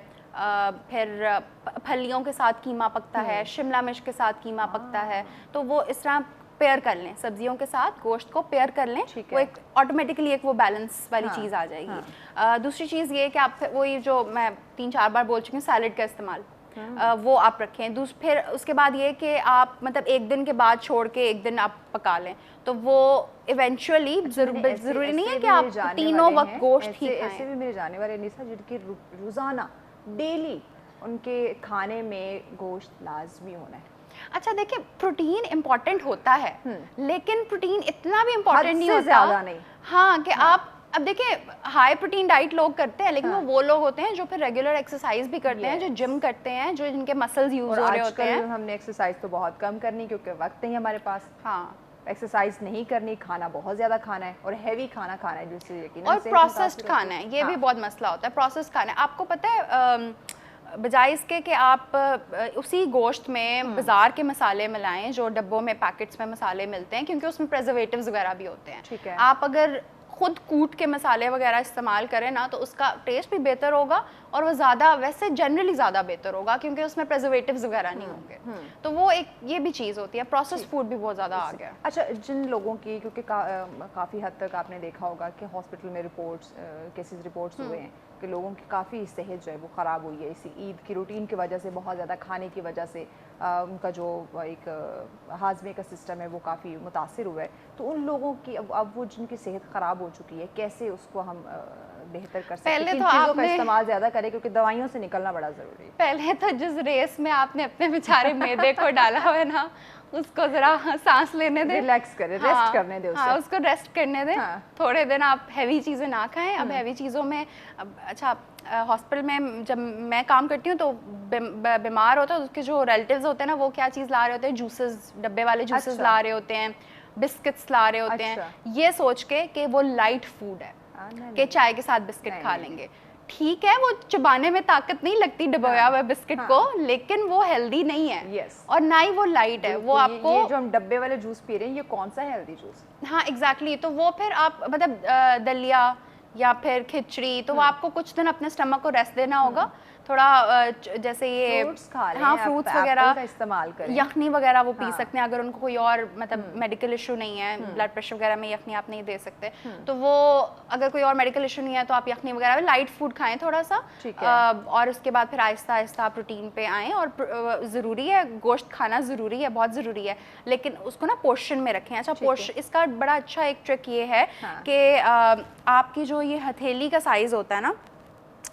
फिर फलियों के साथ कीमा पकता है, शिमला मिर्च के साथ कीमा पकता है, तो वो इस तरह पेयर कर लें, सब्जियों के साथ गोश्त को पेयर कर लें, वो एक ऑटोमेटिकली एक वो बैलेंस वाली चीज़ आ जाएगी। दूसरी चीज़ ये कि आप वो ये जो मैं 3-4 बार बोल चुकी हूँ सैलेड का इस्तेमाल, वो आप रखें। फिर उसके बाद ये कि आप मतलब एक दिन के बाद छोड़ के एक दिन आप पका लें, तो वो इवेंचुअली ज़रूरी नहीं है कि आप तीनों वक्त गोश्त ही खाएं। ऐसे भी मेरे जाने वाले निशा जिनके रोज़ाना डेली उनके खाने में गोश्त लाजमी होना है। अच्छा, देखिए प्रोटीन इम्पोर्टेंट होता है, लेकिन प्रोटीन इतना भी इम्पोर्टेंट नहीं होता, ज़्यादा नहीं। हाँ, कि आप अब देखिए हाई प्रोटीन डाइट लोग करते हैं, लेकिन वो लोग होते हैं जो फिर रेगुलर एक्सरसाइज भी करते हैं, जो जिम करते हैं, जो जिनके मसल्स यूज हो रहे होते हैं। हमने एक्सरसाइज तो बहुत कम करनी क्योंकि वक्त नहीं हमारे पास। हाँ, एक्सरसाइज नहीं करनी, खाना बहुत ज्यादा खाना है और हैवी खाना खाना है जिससे यकीनन और प्रोसेस्ड खाना है, ये भी बहुत मसला होता है। प्रोसेस्ड खाना आपको पता है, बजाय इसके कि आप उसी गोश्त में बाजार के मसाले मिलाएं जो डब्बों में पैकेट्स में मसाले मिलते हैं, क्योंकि उसमें प्रिजर्वेटिव्स वगैरह भी होते हैं। ठीक है। आप अगर खुद कूट के मसाले वगैरह इस्तेमाल करें ना, तो उसका टेस्ट भी बेहतर होगा और वो ज़्यादा वैसे जनरली ज़्यादा बेहतर होगा क्योंकि उसमें प्रिजर्वेटिव्स वगैरह नहीं होंगे। तो वो एक ये भी चीज़ होती है। प्रोसेस्ड फूड भी बहुत ज़्यादा आ गया। अच्छा, जिन लोगों की क्योंकि काफ़ी हद तक आपने देखा होगा कि हॉस्पिटल में केसेस रिपोर्ट्स हुए हैं कि लोगों की काफ़ी सेहत जो है वो ख़राब हुई है इसी ईद की रूटीन की वजह से, बहुत ज़्यादा खाने की वजह से उनका जो एक हाजमे का सिस्टम है वो काफ़ी मुतासिर हुआ है। तो उन लोगों की अब वो जिनकी सेहत ख़राब हो चुकी है, कैसे उसको हम बेहतर कर सकते हैं? पहले तो चीज़ों का इस्तेमाल ज़्यादा करें क्योंकि दवाइयों से निकलना बड़ा ज़रूरी है। पहले तो जिस रेस में आपने अपने बेचारे मैदे को डाला हुआ है ना, उसको जरा सांस लेने दें, रिलैक्स करें, रेस्ट करने दें उसे। हाँ, उसको रेस्ट करने दें। थोड़े दिन आप हैवी चीज़ें ना खाएं। अब हैवी चीज़ों में अच्छा, हॉस्पिटल में जब मैं काम करती हूँ तो बीमार होता है, उसके जो रिलेटिव्स होते हैं ना, वो क्या चीज़ ला रहे होते हैं, जूसेस, डब्बे वाले जूसेस ला रहे होते हैं, बिस्किट्स ला रहे होते हैं, ये सोच के कि वो लाइट फूड है कि चाय के साथ बिस्किट खा लेंगे। ठीक है, वो चबाने में ताकत नहीं लगती डबोया हुआ बिस्किट को, लेकिन वो हेल्दी नहीं है और ना ही वो लाइट है। वो आपको ये जो हम डब्बे वाले जूस पी रहे हैं, ये कौन सा हेल्दी जूस? हाँ, एग्जैक्टली। तो वो फिर आप मतलब दलिया या फिर खिचड़ी, तो वो आपको कुछ दिन अपने स्टमक को रेस्ट देना होगा। थोड़ा जैसे ये फ्रूट्स खा लें, हाँ फ्रूट्स वगैरह का इस्तेमाल करें, यखनी वगैरह वो पी सकते हैं अगर उनको कोई और मतलब मेडिकल इशू नहीं है, ब्लड प्रेशर वगैरह में यखनी आप नहीं दे सकते, तो वो अगर कोई और मेडिकल इशू नहीं है तो आप यखनी वगैरह लाइट फूड खाएं थोड़ा सा, और उसके बाद फिर आहिस्ता आहिस्ता आप रूटीन पे आएँ। और ज़रूरी है गोश्त खाना, ज़रूरी है, बहुत ज़रूरी है, लेकिन उसको ना पोर्शन में रखें। अच्छा पोर्शन, इसका बड़ा अच्छा एक ट्रिक ये है कि आपकी जो ये हथेली का साइज़ होता है ना,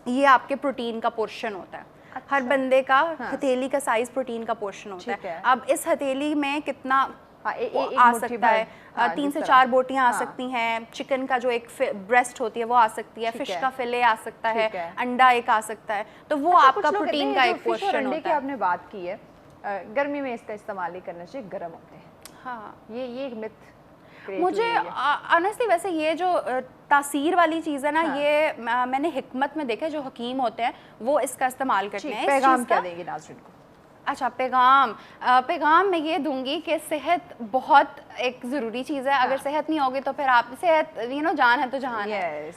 ये आपके प्रोटीन का पोर्शन होता है। अच्छा। हर बंदे का हथेली का साइज प्रोटीन का पोर्शन होता है। अब इस हथेली में कितना आ सकता है, 3 से 4 बोटियां आ सकती हैं। चिकन का जो एक ब्रेस्ट होती है वो आ सकती है, फिश का फिले आ सकता है, अंडा एक आ सकता है, तो वो आपका प्रोटीन का एक पोर्शन होता है। आपने बात की है गर्मी में इसका इस्तेमाल नहीं करना चाहिए, गर्म होते हैं। हाँ, ये एक मिथ मुझे ऑनेस्टली वैसे ये जो तासीर वाली चीज़ है ना, ये मैंने हिकमत में देखा है, जो हकीम होते हैं वो इसका इस्तेमाल करते हैं। पैगाम क्या देंगे नाज़रीन को? अच्छा पैगाम मैं ये दूंगी कि सेहत बहुत एक ज़रूरी चीज़ है। अगर सेहत नहीं होगी तो फिर आप सेहत जान है तो जहान है। इस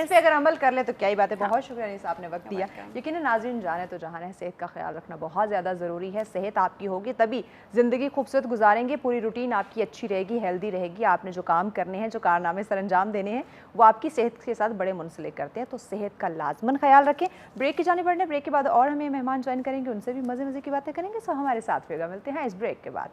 पे अगर अमल कर ले तो क्या ही बात है। बहुत शुक्रिया अनीस, आपने वक्त दिया। यकीन है नाज़रीन, जान है तो जहान है, सेहत का ख्याल रखना बहुत ज़्यादा ज़रूरी है। सेहत आपकी होगी तभी ज़िंदगी खूबसूरत गुजारेंगे, पूरी रूटीन आपकी अच्छी रहेगी, हेल्दी रहेगी। आपने जो काम करने हैं, जो कारनामे सर अंजाम देने हैं, वो आपकी सेहत के साथ बड़े मुंसलिक करते हैं। तो सेहत का लाजमन ख्याल रखें। ब्रेक की जाने पड़ने, ब्रेक के बाद और हमें मेहमान ज्वाइन करेंगे, उनसे भी मज़े मज़े की बातें करेंगे। सो हमारे साथ फिर मिलते हैं इस ब्रेक के बाद।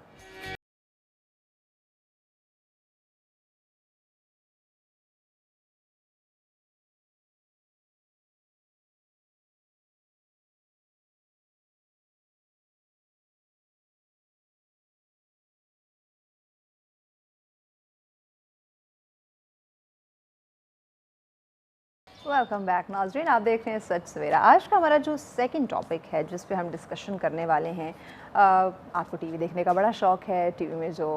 वेलकम बैक नाज़रीन, आप देख रहे हैं सच सवेरा। आज का हमारा जो सेकंड टॉपिक है जिस पे हम डिस्कशन करने वाले हैं, आपको टीवी देखने का बड़ा शौक़ है। टीवी में जो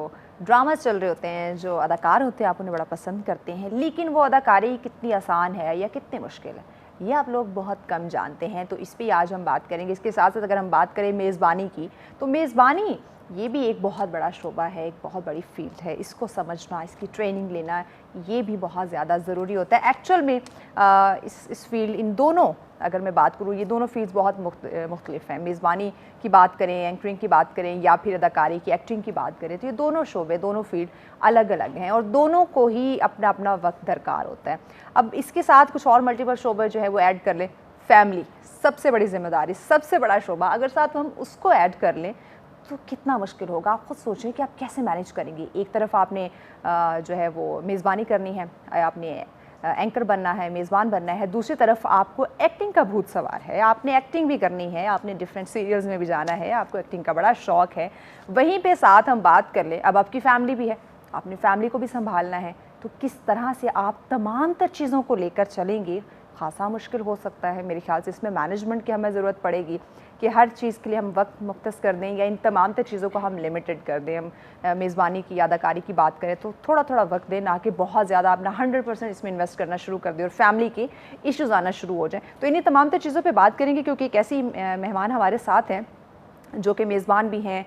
ड्रामा चल रहे होते हैं, जो अदाकार होते हैं, आप उन्हें बड़ा पसंद करते हैं, लेकिन वो अदाकारी कितनी आसान है या कितनी मुश्किल है, ये आप लोग बहुत कम जानते हैं। तो इस पर आज हम बात करेंगे। इसके साथ साथ अगर हम बात करें मेज़बानी की, तो मेज़बानी ये भी एक बहुत बड़ा शोबा है, एक बहुत बड़ी फील्ड है। इसको समझना, इसकी ट्रेनिंग लेना, ये भी बहुत ज़्यादा ज़रूरी होता है। एक्चुअल में इस फील्ड, इन दोनों अगर मैं बात करूँ, ये दोनों फील्ड्स बहुत मुख्तलिफ हैं। मेज़बानी की बात करें, एंकरिंग की बात करें, या फिर अदाकारी की, एक्टिंग की बात करें, तो ये दोनों शोबे, दोनों फील्ड अलग अलग हैं और दोनों को ही अपना अपना वक्त दरकार होता है। अब इसके साथ कुछ और मल्टीपल शोबे जो है वो ऐड कर लें। फैमिली सबसे बड़ी जिम्मेदारी, सबसे बड़ा शोबा, अगर साथ हम उसको ऐड कर लें तो कितना मुश्किल होगा। आप खुद सोचें कि आप कैसे मैनेज करेंगे। एक तरफ आपने जो है वो मेज़बानी करनी है, आपने एंकर बनना है, मेज़बान बनना है, दूसरी तरफ आपको एक्टिंग का भूत सवार है, आपने एक्टिंग भी करनी है, आपने डिफरेंट सीरियल्स में भी जाना है, आपको एक्टिंग का बड़ा शौक़ है। वहीं पे साथ हम बात कर लें, अब आपकी फैमिली भी है, आपने फैमिली को भी संभालना है, तो किस तरह से आप तमाम तर चीज़ों को लेकर चलेंगे, खासा मुश्किल हो सकता है। मेरे ख्याल से इसमें मैनेजमेंट की हमें ज़रूरत पड़ेगी कि हर चीज़ के लिए हम वक्त मुख्तस कर दें या इन तमाम तर चीज़ों को हम लिमिटेड कर दें। हम मेज़बानी की, अदाकारी की बात करें तो थोड़ा थोड़ा वक्त दें, ना कि बहुत ज़्यादा अपना 100% इसमें इन्वेस्ट करना शुरू कर दें और फैमिली के इश्यूज़ आना शुरू हो जाए। तो इन्हीं तमाम तर चीज़ों पर बात करेंगे, क्योंकि एक ऐसी मेहमान हमारे साथ हैं जो कि मेज़बान भी हैं,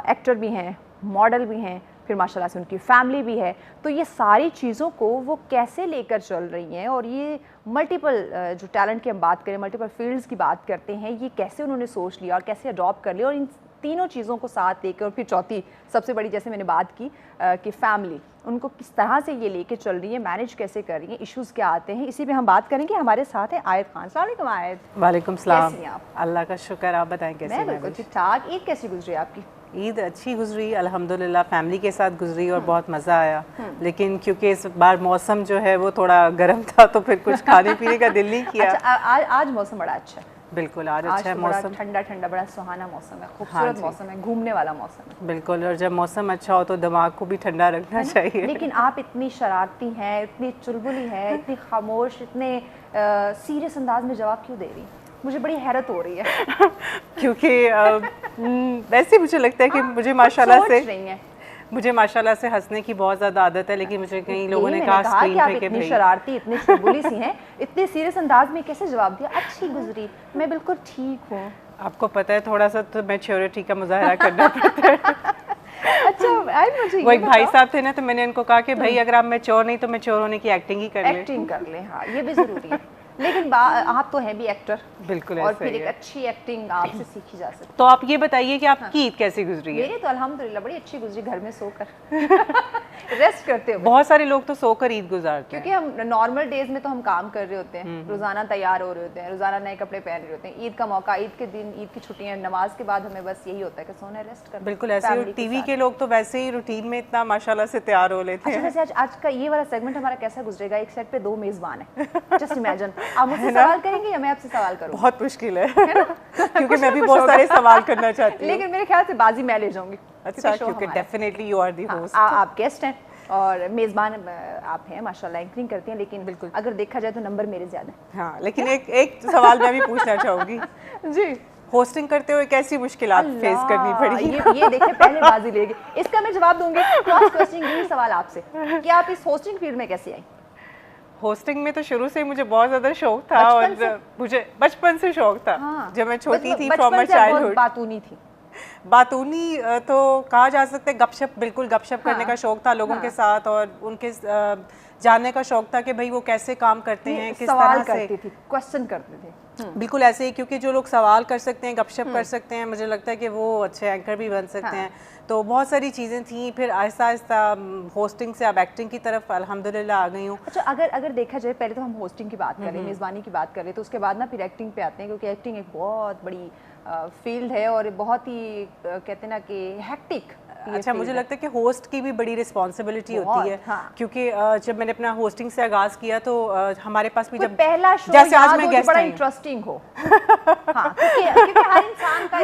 एक्टर भी हैं, मॉडल भी हैं, फिर माशाल्लाह से उनकी फैमिली भी है। तो ये सारी चीज़ों को वो कैसे लेकर चल रही हैं, और ये मल्टीपल जो टैलेंट की हम बात करें, मल्टीपल फील्ड्स की बात करते हैं, ये कैसे उन्होंने सोच लिया और कैसे अडॉप्ट कर लिया, और इन तीनों चीज़ों को साथ लेकर, और फिर चौथी सबसे बड़ी जैसे मैंने बात की कि फैमिली, उनको किस तरह से ये लेके चल रही है, मैनेज कैसे कर रही है, इश्यूज़ क्या आते हैं, इसी पे हम बात करेंगे। हमारे साथ हैं आयत खान। अस्सलाम वालेकुम आयत। वालेकुम सलाम। कैसी हैं आप? अल्लाह का शुक्र, आप बताएं कैसे हैं? मैं बिल्कुल ठीक ठाक। ईद कैसी गुजरी आपकी? ईद अच्छी गुजरी अल्हम्दुलिल्लाह, फैमिली के साथ गुजरी और बहुत मज़ा आया। लेकिन क्योंकि इस बार मौसम जो है वो थोड़ा गर्म था, तो फिर कुछ खाने पीने का दिल नहीं किया। अच्छा, आज मौसम बड़ा अच्छा है। बिल्कुल, आज अच्छा है मौसम, ठंडा ठंडा, बड़ा सुहाना मौसम है, खूबसूरत मौसम है, घूमने वाला मौसम है। बिल्कुल, और जब मौसम अच्छा हो तो दिमाग को भी ठंडा रखना चाहिए। लेकिन आप इतनी शरारती हैं, इतनी चुलबुली हैं, इतनी खामोश, इतने सीरियस अंदाज में जवाब क्यों दे रही? मुझे बड़ी हैरत हो रही है। क्योंकि वैसे मुझे लगता है कि मुझे माशाल्लाह से हंसने की बहुत ज़्यादा आदत है, लेकिन मुझे कई लोगों ने कहा स्क्रीन पे कि इतनी शरारती, इतनी चुलबुली सी हैं, इतने सीरियस अंदाज में कैसे जवाब दिया? अच्छी गुजरी, मैं बिल्कुल ठीक हूँ। आपको पता है थोड़ा सा तो मैच्योरिटी का मुजाहरा करना पड़ता है। अच्छा आई मुझे वो एक भाई साहब थे ना, तो मैंने उनको कहा कि भाई अगर आप मैच्योर नहीं तो मैच्योर होने की एक्टिंग ही कर ले। एक्टिंग कर ले, हाँ ये भी जरूरी है। लेकिन आप तो हैं भी एक्टर, बिल्कुल और ऐसा फिर ही एक है। अच्छी एक्टिंग आपसे सीखी जा सकती तो आप ये बताइए कि आपकी ईद कैसी गुजरी है। है? मेरी तो अल्हम्दुलिल्लाह बड़ी अच्छी गुजरी, घर में सोकर रेस्ट करते हुए। बहुत सारे लोग तो सोकर ईद गुजारते हैं। क्योंकि हम नॉर्मल डेज में तो हम काम कर रहे होते हैं, रोजाना तैयार हो रहे होते हैं, रोजाना नए कपड़े पहन रहे होते हैं। ईद का मौका, ईद के दिन, ईद की छुट्टियां, नमाज के बाद हमें बस यही होता है कि सोना, रेस्ट करना। बिल्कुल ऐसे ही। टीवी के लोग तो वैसे ही रूटीन में इतना माशाल्लाह से तैयार हो लेते अच्छा, हैं। जैसे आज का ये वाला सेगमेंट हमारा कैसा गुजरेगा? एक सेट पे 2 मेजबान है, जस्ट इमेजिन। आप मुझसे सवाल करेंगे या मैं आपसे सवाल करूं? बहुत मुश्किल है क्योंकि मैं भी बहुत सारे सवाल करना चाहती हूँ। लेकिन मेरे ख्याल से बाजी मैं ले जाऊंगी। अच्छा, क्योंकि definitely you are the host. आप गेस्ट हैं और मेजबान आप हैं, माशाल्लाह एंकरिंग करती हैं, लेकिन बिल्कुल अगर देखा जाए तो नंबर मेरे ज्यादा हैं। हाँ, लेकिन एक सवाल मैं भी पूछना चाहूंगी जी। होस्टिंग करते हुए कैसी मुश्किलात फेस करनी पड़ी? ये देखिए, पहले बाजी लेगी, इसका मैं जवाब दूंगी। फर्स्ट क्वेश्चन यही सवाल आपसे कि आप इस होस्टिंग फील्ड में कैसे आई? होस्टिंग में तो शुरू से मुझे बहुत ज्यादा शौक था, और मुझे बचपन से शौक था। हाँ। जब मैं छोटी थी, बचपन फ्रॉम माय से आप बहुत चाइल्डहुड। बातूनी थी। बातूनी तो कहा जा सकता है, गपशप, बिल्कुल गपशप करने का शौक था लोगों के साथ, और उनके जानने का शौक था कि भाई वो कैसे काम करते हैं, किस सवाल तरह से करती थी, क्वेश्चन करते थे। बिल्कुल ऐसे ही, क्योंकि जो लोग सवाल कर सकते हैं, गपशप कर सकते हैं, मुझे लगता है कि वो अच्छे एंकर भी बन सकते हैं। तो बहुत सारी चीज़ें थी। फिर आहिस्ता आहिस्ता होस्टिंग से अब एक्टिंग की तरफ अल्हम्दुलिल्लाह आ गई हूँ। अच्छा, अगर देखा जाए, पहले तो हम होस्टिंग की बात करें, मेज़बानी की बात करें, तो उसके बाद ना फिर एक्टिंग पे आते हैं, क्योंकि एक्टिंग एक बहुत बड़ी फील्ड है और बहुत ही कहते हैं ना कि हेक्टिक। अच्छा, मुझे लगता है कि होस्ट की भी बड़ी रिस्पॉन्सिबिलिटी होती है। हाँ। क्योंकि जब मैंने अपना होस्टिंग से आगाज किया तो हमारे पास भी जब पहला शो जैसे आज मैं गेस्ट बड़ा इंटरेस्टिंग हो हाँ, क्योंकि हर इंसान का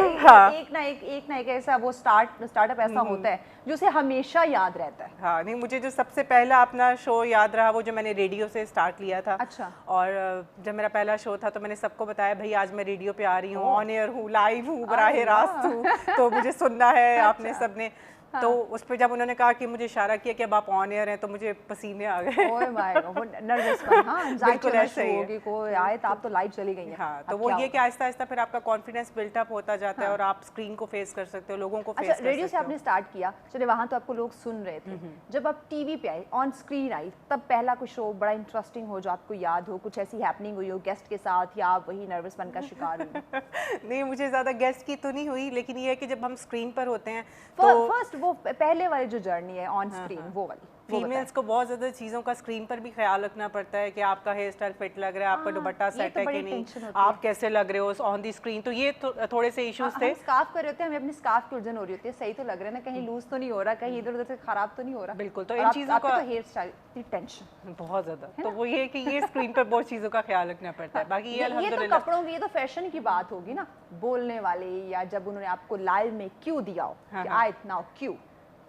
एक ना एक ऐसा वो स्टार्टअप ऐसा होता है जो उसे हमेशा याद रहता है। हाँ, नहीं, मुझे जो सबसे पहला अपना शो याद रहा वो जो मैंने रेडियो से स्टार्ट लिया था। अच्छा। और जब मेरा पहला शो था तो मैंने सबको बताया, भाई आज मैं रेडियो पे आ रही हूँ, ऑन एयर हूँ, लाइव हूँ, बराह रास्त हूँ, तो मुझे सुनना है आपने सबने। तो उस पे जब उन्होंने कहा कि मुझे इशारा किया कि अब आप ऑन एयर हैं, तो मुझे पसीने आ गए। ओए माय गॉड, वो नर्वसपन, हाँ, बिल्कुल ऐसा ही है। कोई आए तो आप तो लाइव चली गई हैं। हाँ, तो वो ये कि आहिस्ता आहिस्ता फिर आपका कॉन्फिडेंस बिल्टअप होता जाता है, और आप स्क्रीन को फेस कर सकते हो, लोगों को फेस कर सकते हो। रेडियो से आपने स्टार्ट किया, चलिए वहाँ तो आपको लोग सुन रहे थे। जब आप टीवी पे आई, ऑन स्क्रीन आई, तब पहला कोई शो बड़ा इंटरेस्टिंग हो जो आपको याद हो, कुछ ऐसी हैपनिंग हुई हो गेस्ट के साथ, या आप वही नर्वसपन का शिकार हुई? नहीं, मुझे ज्यादा गेस्ट की तो नहीं हुई, लेकिन ये है कि जब हम स्क्रीन पर होते हैं तो फर्स्ट वो पहले वाली जो जर्नी है ऑन स्क्रीन, वो वाली फीमेल्स को बहुत ज्यादा चीजों का स्क्रीन पर भी ख्याल रखना पड़ता है कि आपका हेयर स्टाइल फिट लग रहा है, आपका दुपट्टा सेट है कि नहीं, आप कैसे लग रहे हो ऑन दी स्क्रीन। तो ये थोड़े से इश्यूज थे। स्कार्फ कर रहे होते हैं, हमें अपनी स्कार्फ की उलझन हो रही होती है, सही तो लग रहा है ना, कहीं लूज तो नहीं हो रहा, कहीं इधर उधर से खराब तो नहीं हो रहा। बिल्कुल, तो इन चीजों का हेयर स्टाइल की टेंशन बहुत ज्यादा, तो वो ये कि ये स्क्रीन पर बहुत चीजों का ख्याल रखना पड़ता है। बाकी ये तो कपड़ों की, ये तो फैशन की बात होगी ना, बोलने वाले, या जब उन्होंने आपको लाइव में क्यों दिया हो, आए नाउ क्यों?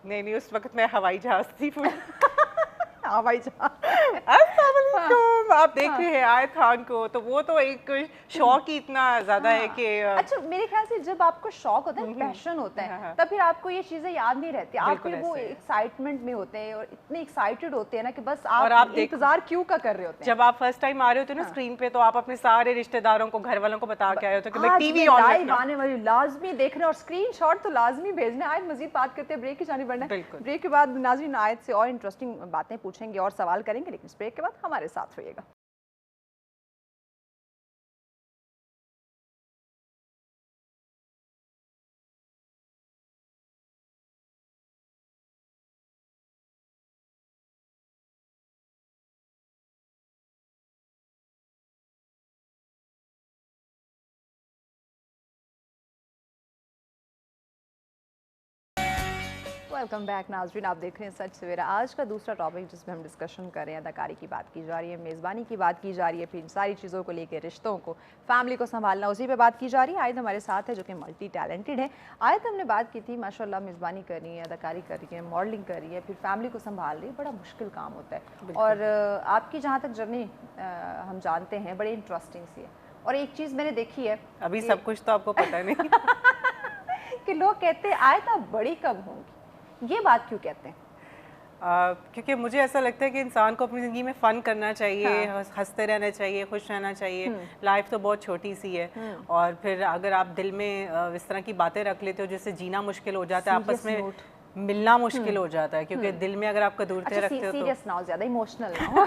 नहीं, उस वक्त मैं हवाई जहाज थी। हवाई जहाज। आप देख रहे हैं आयत खान को, तो वो तो एक शौक ही इतना ज्यादा है कि अच्छा, मेरे ख्याल से जब आपको शौक होता है, पैशन होता है, तब फिर आपको ये चीजें याद नहीं रहती, आप फिर वो एक्साइटमेंट में होते हैं और इतने एक्साइटेड होते हैं ना कि बस आप इंतजार क्यों का कर रहे होते हैं। जब आप फर्स्ट टाइम आ रहे होते हैं ना स्क्रीन पे, तो आप अपने सारे रिश्तेदारों को, घर वालों को बता के आए होते हैं कि मैं टीवी ऑन लाइव आने वाली लाजमी देखना, और स्क्रीनशॉट तो लाजमी भेजना। आज मजीद बात करते हैं, ब्रेक की जानी बढ़ना है। ब्रेक के बाद नाज़रीन आयत से और इंटरेस्टिंग बातें पूछेंगे और सवाल करेंगे, लेकिन इस ब्रेक के बाद हमारे साथ रहिएगा। वेलकम बैक नाज़रीन, आप देख रहे हैं सच सवेरा। आज का दूसरा टॉपिक जिसमें हम डिस्कशन कर रहे हैं, अदाकारी की बात की जा रही है, मेज़बानी की बात की जा रही है, फिर इन सारी चीज़ों को लेकर, रिश्तों को, फैमिली को संभालना, उसी पे बात की जा रही है। आयत हमारे साथ है जो कि मल्टी टैलेंटेड है। आयत हमने बात की थी, माशाल्लाह मेज़बानी कर रही है, अदाकारी कर रही है, मॉडलिंग कर रही है, फिर फैमिली को संभाल रही है, बड़ा मुश्किल काम होता है। और आपकी जहाँ तक जर्नी हम जानते हैं, बड़ी इंटरेस्टिंग सी है। और एक चीज़ मैंने देखी है, अभी सब कुछ तो आपको पता नहीं कि लोग कहते हैं आयत आप बड़ी कब होंगी, ये बात क्यों कहते हैं? क्योंकि मुझे ऐसा लगता है कि इंसान को अपनी ज़िंदगी में फ़न करना चाहिए, हंसते रहना चाहिए, खुश रहना चाहिए। लाइफ तो बहुत छोटी सी है, और फिर अगर आप दिल में इस तरह की बातें रख लेते हो जिससे जीना मुश्किल हो जाता है, आपस में मिलना मुश्किल हो जाता है, क्योंकि दिल में अगर आप कदूरते रखते हो तो सीरियस ना हो, ज्यादा इमोशनल ना हो।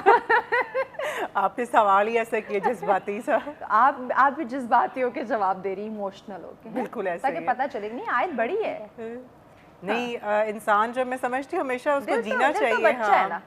आपने सवाल ही ऐसा किया जज्बाती सा। तो आप भी जज्बाती होके जवाब दे रही, इमोशनल होके, बिल्कुल ऐसा ताकि पता चले कि नहीं आयत बड़ी है। नहीं, इंसान जो मैं समझती हूँ हमेशा उसको दिल जीना तो चाहिए। बच्चा है ना।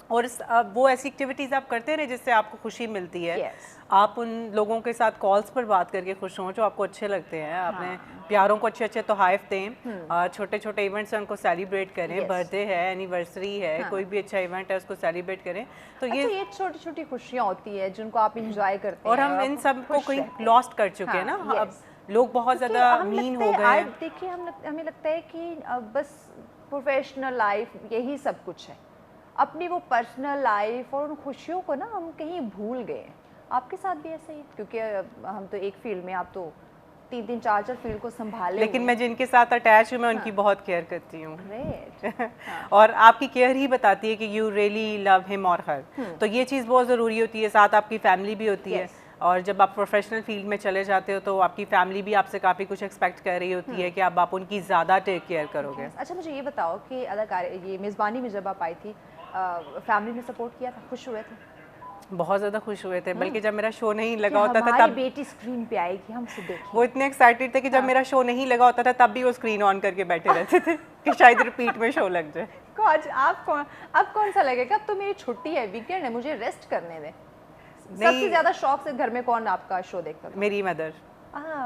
और वो ऐसी एक्टिविटीज आप करते रहे जिससे आपको खुशी मिलती है। Yes. आप उन लोगों के साथ कॉल्स पर बात करके खुश हों जो आपको अच्छे लगते हैं, अपने प्यारों को अच्छे अच्छे तोहफे दें, छोटे छोटे इवेंट्स हैं उनको सेलिब्रेट करें। Yes. बर्थडे है, एनिवर्सरी है, कोई भी अच्छा इवेंट है उसको सेलिब्रेट करें। तो ये छोटी छोटी खुशियाँ होती है जिनको आप इंजॉय करते हैं, और हम इन सब को कहीं लॉस्ट कर चुके हैं ना। अब लोग बहुत ज़्यादा मीन हो गए हैं। देखिए हमें लगता है कि बस प्रोफेशनल लाइफ यही सब कुछ है, अपनी वो पर्सनल लाइफ और उन खुशियों को ना हम कहीं भूल गए हैं। आपके साथ भी ऐसा ही है? क्योंकि हम तो एक फील्ड में, आप तो 3-3 4-4 फील्ड को संभाले। लेकिन मैं जिनके साथ अटैच हूँ मैं उनकी बहुत केयर करती हूँ। ग्रेट। और आपकी केयर ही बताती है कि यू रियली लव हिम और हर। तो ये चीज़ बहुत ज़रूरी होती है। साथ आपकी फैमिली भी होती है, और जब आप प्रोफेशनल फील्ड में चले जाते हो तो आपकी फैमिली भी आपसे काफ़ी कुछ एक्सपेक्ट कर रही होती है कि अब आप उनकी ज़्यादा टेक केयर करोगे। अच्छा, मुझे ये बताओ कि अदाकारी, ये मेज़बानी में जब आप आई थी, फैमिली ने सपोर्ट किया था, खुश हुए थे? बहुत ज़्यादा खुश हुए थे, बल्कि जब मेरा शो नहीं लगा होता था हमारी तब बेटी स्क्रीन पे आएगी, हम उसे देखें। वो इतने एक्साइटेड थे कि जब मेरा शो नहीं लगा होता था तब भी वो स्क्रीन ऑन करके बैठे रहते थे कि शायद रिपीट में शो लग जाए। आज अब कौन सा लगेगा? अब तो मेरी छुट्टी है, वीकेंड है, मुझे रेस्ट करने दे। सबसे ज्यादा शौक से घर में कौन आपका शो देखता था? मेरी मदर।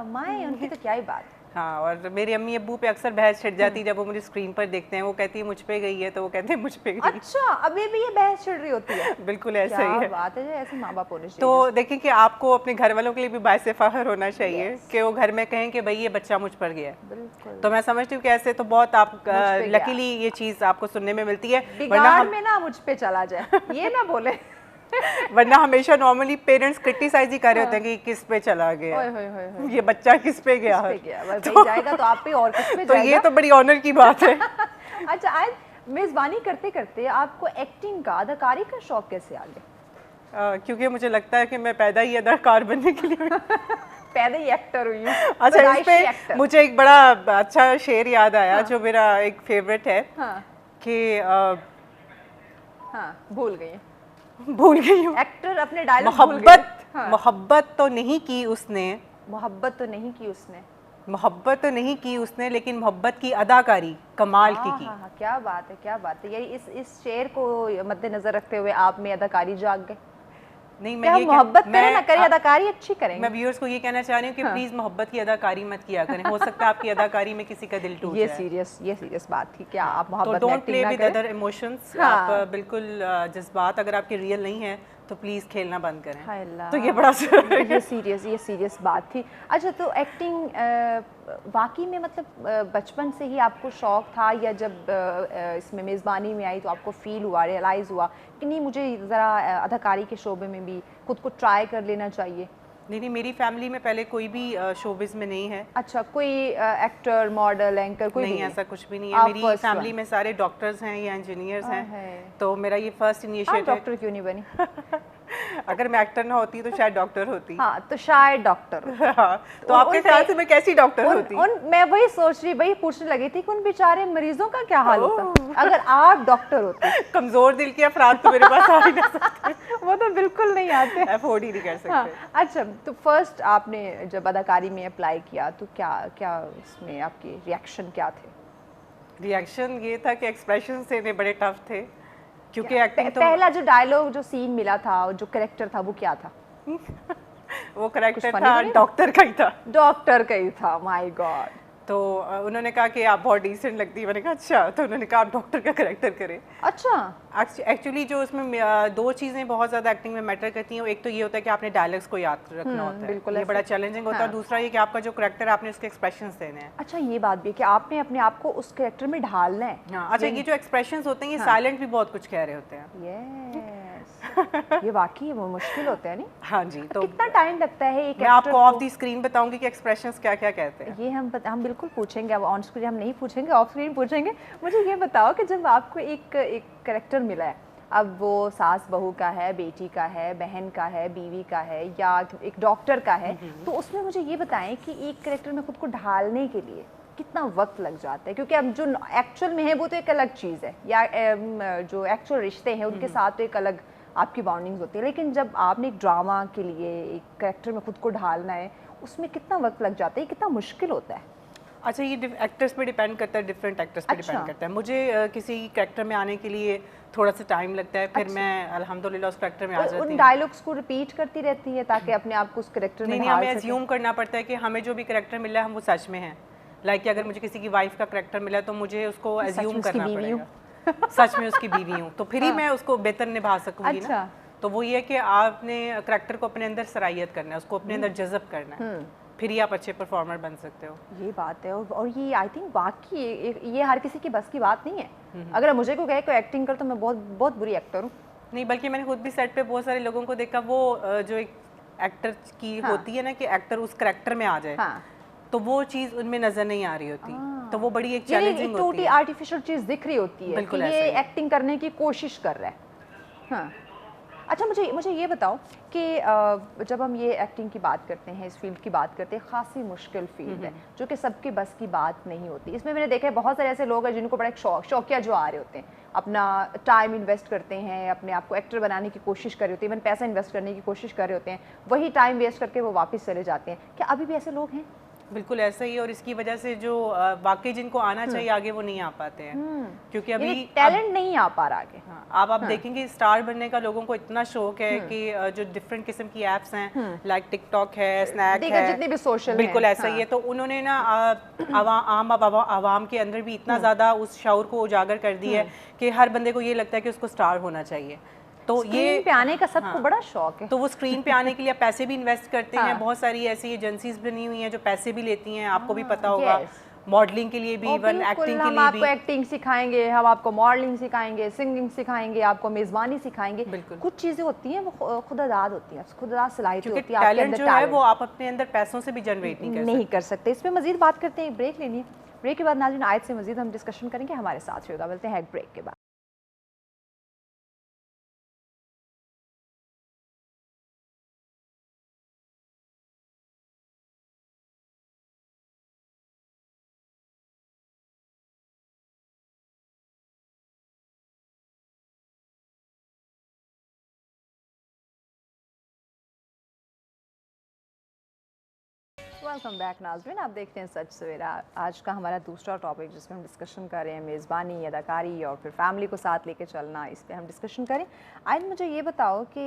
माए, उनकी तो क्या ही बात। हाँ, और मेरे अम्मी अब्बू पे अक्सर बहस छिड़ जाती है जब वो मुझे स्क्रीन पर देखते हैं। वो कहती है मुझ पे गई है, तो वो कहते हैं मुझ पे गई। अच्छा, अभी भी ये बहस छिड़ रही होती है? बिल्कुल ऐसा ही क्या है। बात है, ऐसे माँ बाप होने चाहिए। तो देखें कि आपको अपने घर वालों के लिए भी बायसे फख्र होना चाहिए कि वो घर में कहें कि भाई ये बच्चा मुझ पर गया। बिल्कुल। तो मैं समझती हूँ कि ऐसे तो बहुत आप लकीली ये चीज़ आपको सुनने में मिलती है। बिगाड़ में ना मुझ पे चला जाए, ये ना बोले। वरना हमेशा नॉर्मली पेरेंट्स क्रिटिसाइज ही कर रहे होते हैं कि किस पे चला गया, ये बच्चा किस पे गया है। तो जाएगा तो आप पे और किस पे तो जाएगा? ये तो बड़ी ऑनर की बात है। अच्छा, आज मेज़बानी करते करते आपको एक्टिंग का, अदाकारी का शौक कैसे आ गया? क्योंकि मुझे लगता है कि मैं पैदा ही अदाकार बनने के लिए पैदा ही एक्टर हुई हूँ। अच्छा, इस पे मुझे एक बड़ा अच्छा शेर याद आया जो मेरा एक फेवरेट है कि भूल गई हूँ एक्टर अपने डायलॉग। मोहब्बत तो नहीं की उसने, मोहब्बत तो नहीं की उसने, मोहब्बत तो नहीं की उसने, लेकिन मोहब्बत की अदाकारी कमाल की। क्या बात है, क्या बात है। यही इस शेर को मद्देनजर रखते हुए आप में अदाकारी जाग गए। नहीं, मैं ये मोहब्बत करें ना करें, अदाकारी अच्छी करेंगे। मैं व्यूअर्स को ये कहना चाह रही हूँ कि प्लीज मोहब्बत की अदाकारी मत किया करें। हो सकता है आपकी अदाकारी में किसी का दिल टूट जाए। ये सीरियस बात थी। क्या आप मोहब्बत में एक्टिंग ना करें? Don't play with other emotions. आप बिल्कुल जज्बात अगर आपके रियल नहीं है तो प्लीज खेलना बंद करें। तो ये बड़ा ये सीरियस बात थी। अच्छा, तो एक्टिंग वाकई में मतलब बचपन से ही आपको शौक था, या जब इसमें मेज़बानी में आई तो आपको फील हुआ, रियलाइज़ हुआ कि नहीं मुझे ज़रा अदाकारी के शोबे में भी खुद को ट्राई कर लेना चाहिए? नहीं, मेरी फैमिली में पहले कोई भी शोबिज़ में नहीं है। अच्छा, कोई एक्टर, मॉडल, एंकर कोई नहीं? ऐसा कुछ भी नहीं है। मेरी फैमिली में सारे डॉक्टर्स हैं या इंजीनियर्स हैं, तो मेरा ये फर्स्ट इनिशिएटिव। डॉक्टर क्यों नहीं बनी? अगर मैं एक्टर ना होती तो शायद डॉक्टर होती। हाँ, तो शायद डॉक्टर। तो आपके ख्याल से मैं कैसी डॉक्टर होती? मैं वही पूछने लगी थी कि उन बेचारे मरीजों का क्या हाल होता अगर आप डॉक्टर होते। कमजोर दिल के अफराद तो मेरे पास आ ही नहीं सकते। वो तो बिल्कुल नहीं आते, अफोर्ड ही नहीं कर सकते। हाँ। अच्छा, तो फर्स्ट आपने जब अदाकारी में अप्लाई किया तो क्या इसमें आपके रिएक्शन क्या थे? रिएक्शन ये था कि एक्सप्रेशन से बड़े टफ थे, क्योंकि एक्टिंग तो पहला जो डायलॉग, जो सीन मिला था, जो कैरेक्टर था, वो क्या था? वो कैरेक्टर था डॉक्टर का ही था। डॉक्टर का ही था, माय गॉड। तो उन्होंने कहा कि आप बहुत डिसेंट लगती है। मैंने कहा अच्छा। तो उन्होंने कहा आप डॉक्टर का कैरेक्टर करें। अच्छा, एक्चुअली जो उसमें दो चीज़ें बहुत ज़्यादा एक्टिंग में मैटर करती हैं। एक तो ये होता है कि आपने डायलॉग्स को याद रखना होता है, ये बड़ा चैलेंजिंग होता है। और दूसरा ये कि आपका जो कैरेक्टर है आपने उसके एक्सप्रेशंस देने हैं। अच्छा, ये बात भी है कि आपने अपने आप को उस कैरेक्टर में ढालना है। हाँ, अच्छा, ये जो एक्सप्रेशंस होते हैं ये साइलेंट भी बहुत कुछ कह रहे होते हैं। ये वाकई वो मुश्किल होते हैं, नहीं? हाँ जी। तो कितना टाइम लगता है एक? मैं आपको ऑफ द स्क्रीन बताऊंगी कि एक्सप्रेशंस क्या क्या कहते हैं। ये हम बिल्कुल पूछेंगे। अब ऑन स्क्रीन हम नहीं पूछेंगे, ऑफ स्क्रीन पूछेंगे। मुझे ये बताओ कि जब आपको एक कैरेक्टर मिला है, अब वो सास बहू का है, बेटी का है, बहन का है, बीवी का है, या एक डॉक्टर का है, तो उसमें मुझे ये बताएं कि एक कैरेक्टर में खुद को ढालने के लिए कितना वक्त लग जाता है? क्योंकि अब जो एक्चुअल में है वो तो एक अलग चीज़ है, या जो एक्चुअल रिश्ते हैं उनके साथ तो एक अलग आपकी बाउंडिंग्स होती है, लेकिन जब आपने एक ड्रामा के लिए एक कैरेक्टर में खुद को ढालना है, उसमें कितना वक्त लग जाता है, कितना मुश्किल होता है? अच्छा, ये एक्टर्स पे डिपेंड करता है, डिफरेंट एक्टर्स पे डिपेंड करता है। मुझे किसी कैरेक्टर में आने के लिए थोड़ा सा टाइम लगता है, फिर मैं अल्हम्दुलिल्लाह उस कैरेक्टर में आ जाती हूँ। उन डायलॉग्स को रिपीट करती रहती है ताकि अपने आप को उस कैरेक्टर में नहीं, हमें एज्यूम करना पड़ता है कि हमें जो भी कैरेक्टर मिला है हम वो सच में है। लाइक अगर मुझे किसी की वाइफ का कैरेक्टर मिला तो मुझे उसको एज्यूम करना पड़ेगा सच में उसकी बीवी हूँ, तो फिर ही मैं उसको बेहतर निभा सकूंगी ना। तो वो ये कि आपने कैरेक्टर को अपने अंदर सराहियत करना है, उसको अपने अंदर जज़ब करना है, फिर ही आप अच्छे परफॉर्मर बन सकते हो। ये बात है, और ये आई थिंक वाकई ये हर किसी की बस की बात नहीं है। अगर मुझे कोई कहे कोई एक्टिंग कर तो मैं बहुत बहुत बुरी एक्टर हूँ। नहीं, बल्कि मैंने खुद भी सेट पे बहुत सारे लोगों को देखा, वो जो एक एक्टर की होती है ना कि एक्टर उस कैरेक्टर में आ जाए, तो वो चीज़ उनमें नजर नहीं आ रही होती, तो वो बड़ी एक चैलेंजिंग होती है, टोटली आर्टिफिशियल चीज़ दिख रही होती है कि ये एक्टिंग करने की कोशिश कर रहा है। हाँ, अच्छा, मुझे ये बताओ कि जब हम ये एक्टिंग की बात करते हैं, इस फील्ड की बात करते हैं, खासी मुश्किल फील्ड है जो कि सबके बस की बात नहीं होती। इसमें मैंने देखा है बहुत सारे ऐसे लोग हैं जिनको बड़ा एक शौकिया जो आ रहे होते हैं, अपना टाइम इन्वेस्ट करते हैं, अपने आप को एक्टर बनाने की कोशिश कर रहे होते हैं, इवन पैसा इन्वेस्ट करने की कोशिश कर रहे होते हैं, वही टाइम वेस्ट करके वो वापस चले जाते हैं। क्या अभी भी ऐसे लोग हैं? बिल्कुल ऐसा ही, और इसकी वजह से जो वाकई जिनको आना चाहिए आगे वो नहीं आ पाते हैं, क्योंकि अभी टैलेंट नहीं आ पा रहा आगे। हाँ, आप देखेंगे स्टार बनने का लोगों को इतना शौक है कि जो डिफरेंट किस्म की एप्स हैं, लाइक टिकटॉक है, स्नैक है, जितने भी सोशल, बिल्कुल ऐसा ही है। तो उन्होंने ना आवाम के अंदर भी इतना ज़्यादा उस शऊर को उजागर कर दिया है कि हर बंदे को ये लगता है कि उसको स्टार होना चाहिए। तो ये पे आने का सबको बड़ा शौक है, तो वो स्क्रीन पे आने के लिए पैसे भी इन्वेस्ट करते हैं। बहुत सारी ऐसी एजेंसीज बनी हुई हैं जो पैसे भी लेती हैं, आपको भी पता होगा, मॉडलिंग के लिए भी, इवन एक्टिंग के लिए भी। हम आपको एक्टिंग सिखाएंगे, हम आपको मॉडलिंग सिखाएंगे, सिंगिंग सिखाएंगे, आपको मेजबानी सिखाएंगे। कुछ चीजें होती हैं वो खुदादाद होती हैं, खुदादाद सलाहियत होती है, टैलेंट जो है वो आप अपने अंदर पैसों से भी जनरेट नहीं कर सकते। इस पे मजीद बात करते हैं, ब्रेक लेनी है। ब्रेक के बाद नाज़रीन आयत से मजीद हम डिस्कशन करेंगे, हमारे साथ होगा। बोलते हैं ब्रेक के बाद। वेलकम बैक नाज़रीन, आप देखते हैं सच सवेरा। आज का हमारा दूसरा टॉपिक जिसमें हम डिस्कशन कर रहे हैं मेज़बानी, अदाकारी और फिर फैमिली को साथ लेके चलना, इस पे हम डिस्कशन करें। आज मुझे ये बताओ कि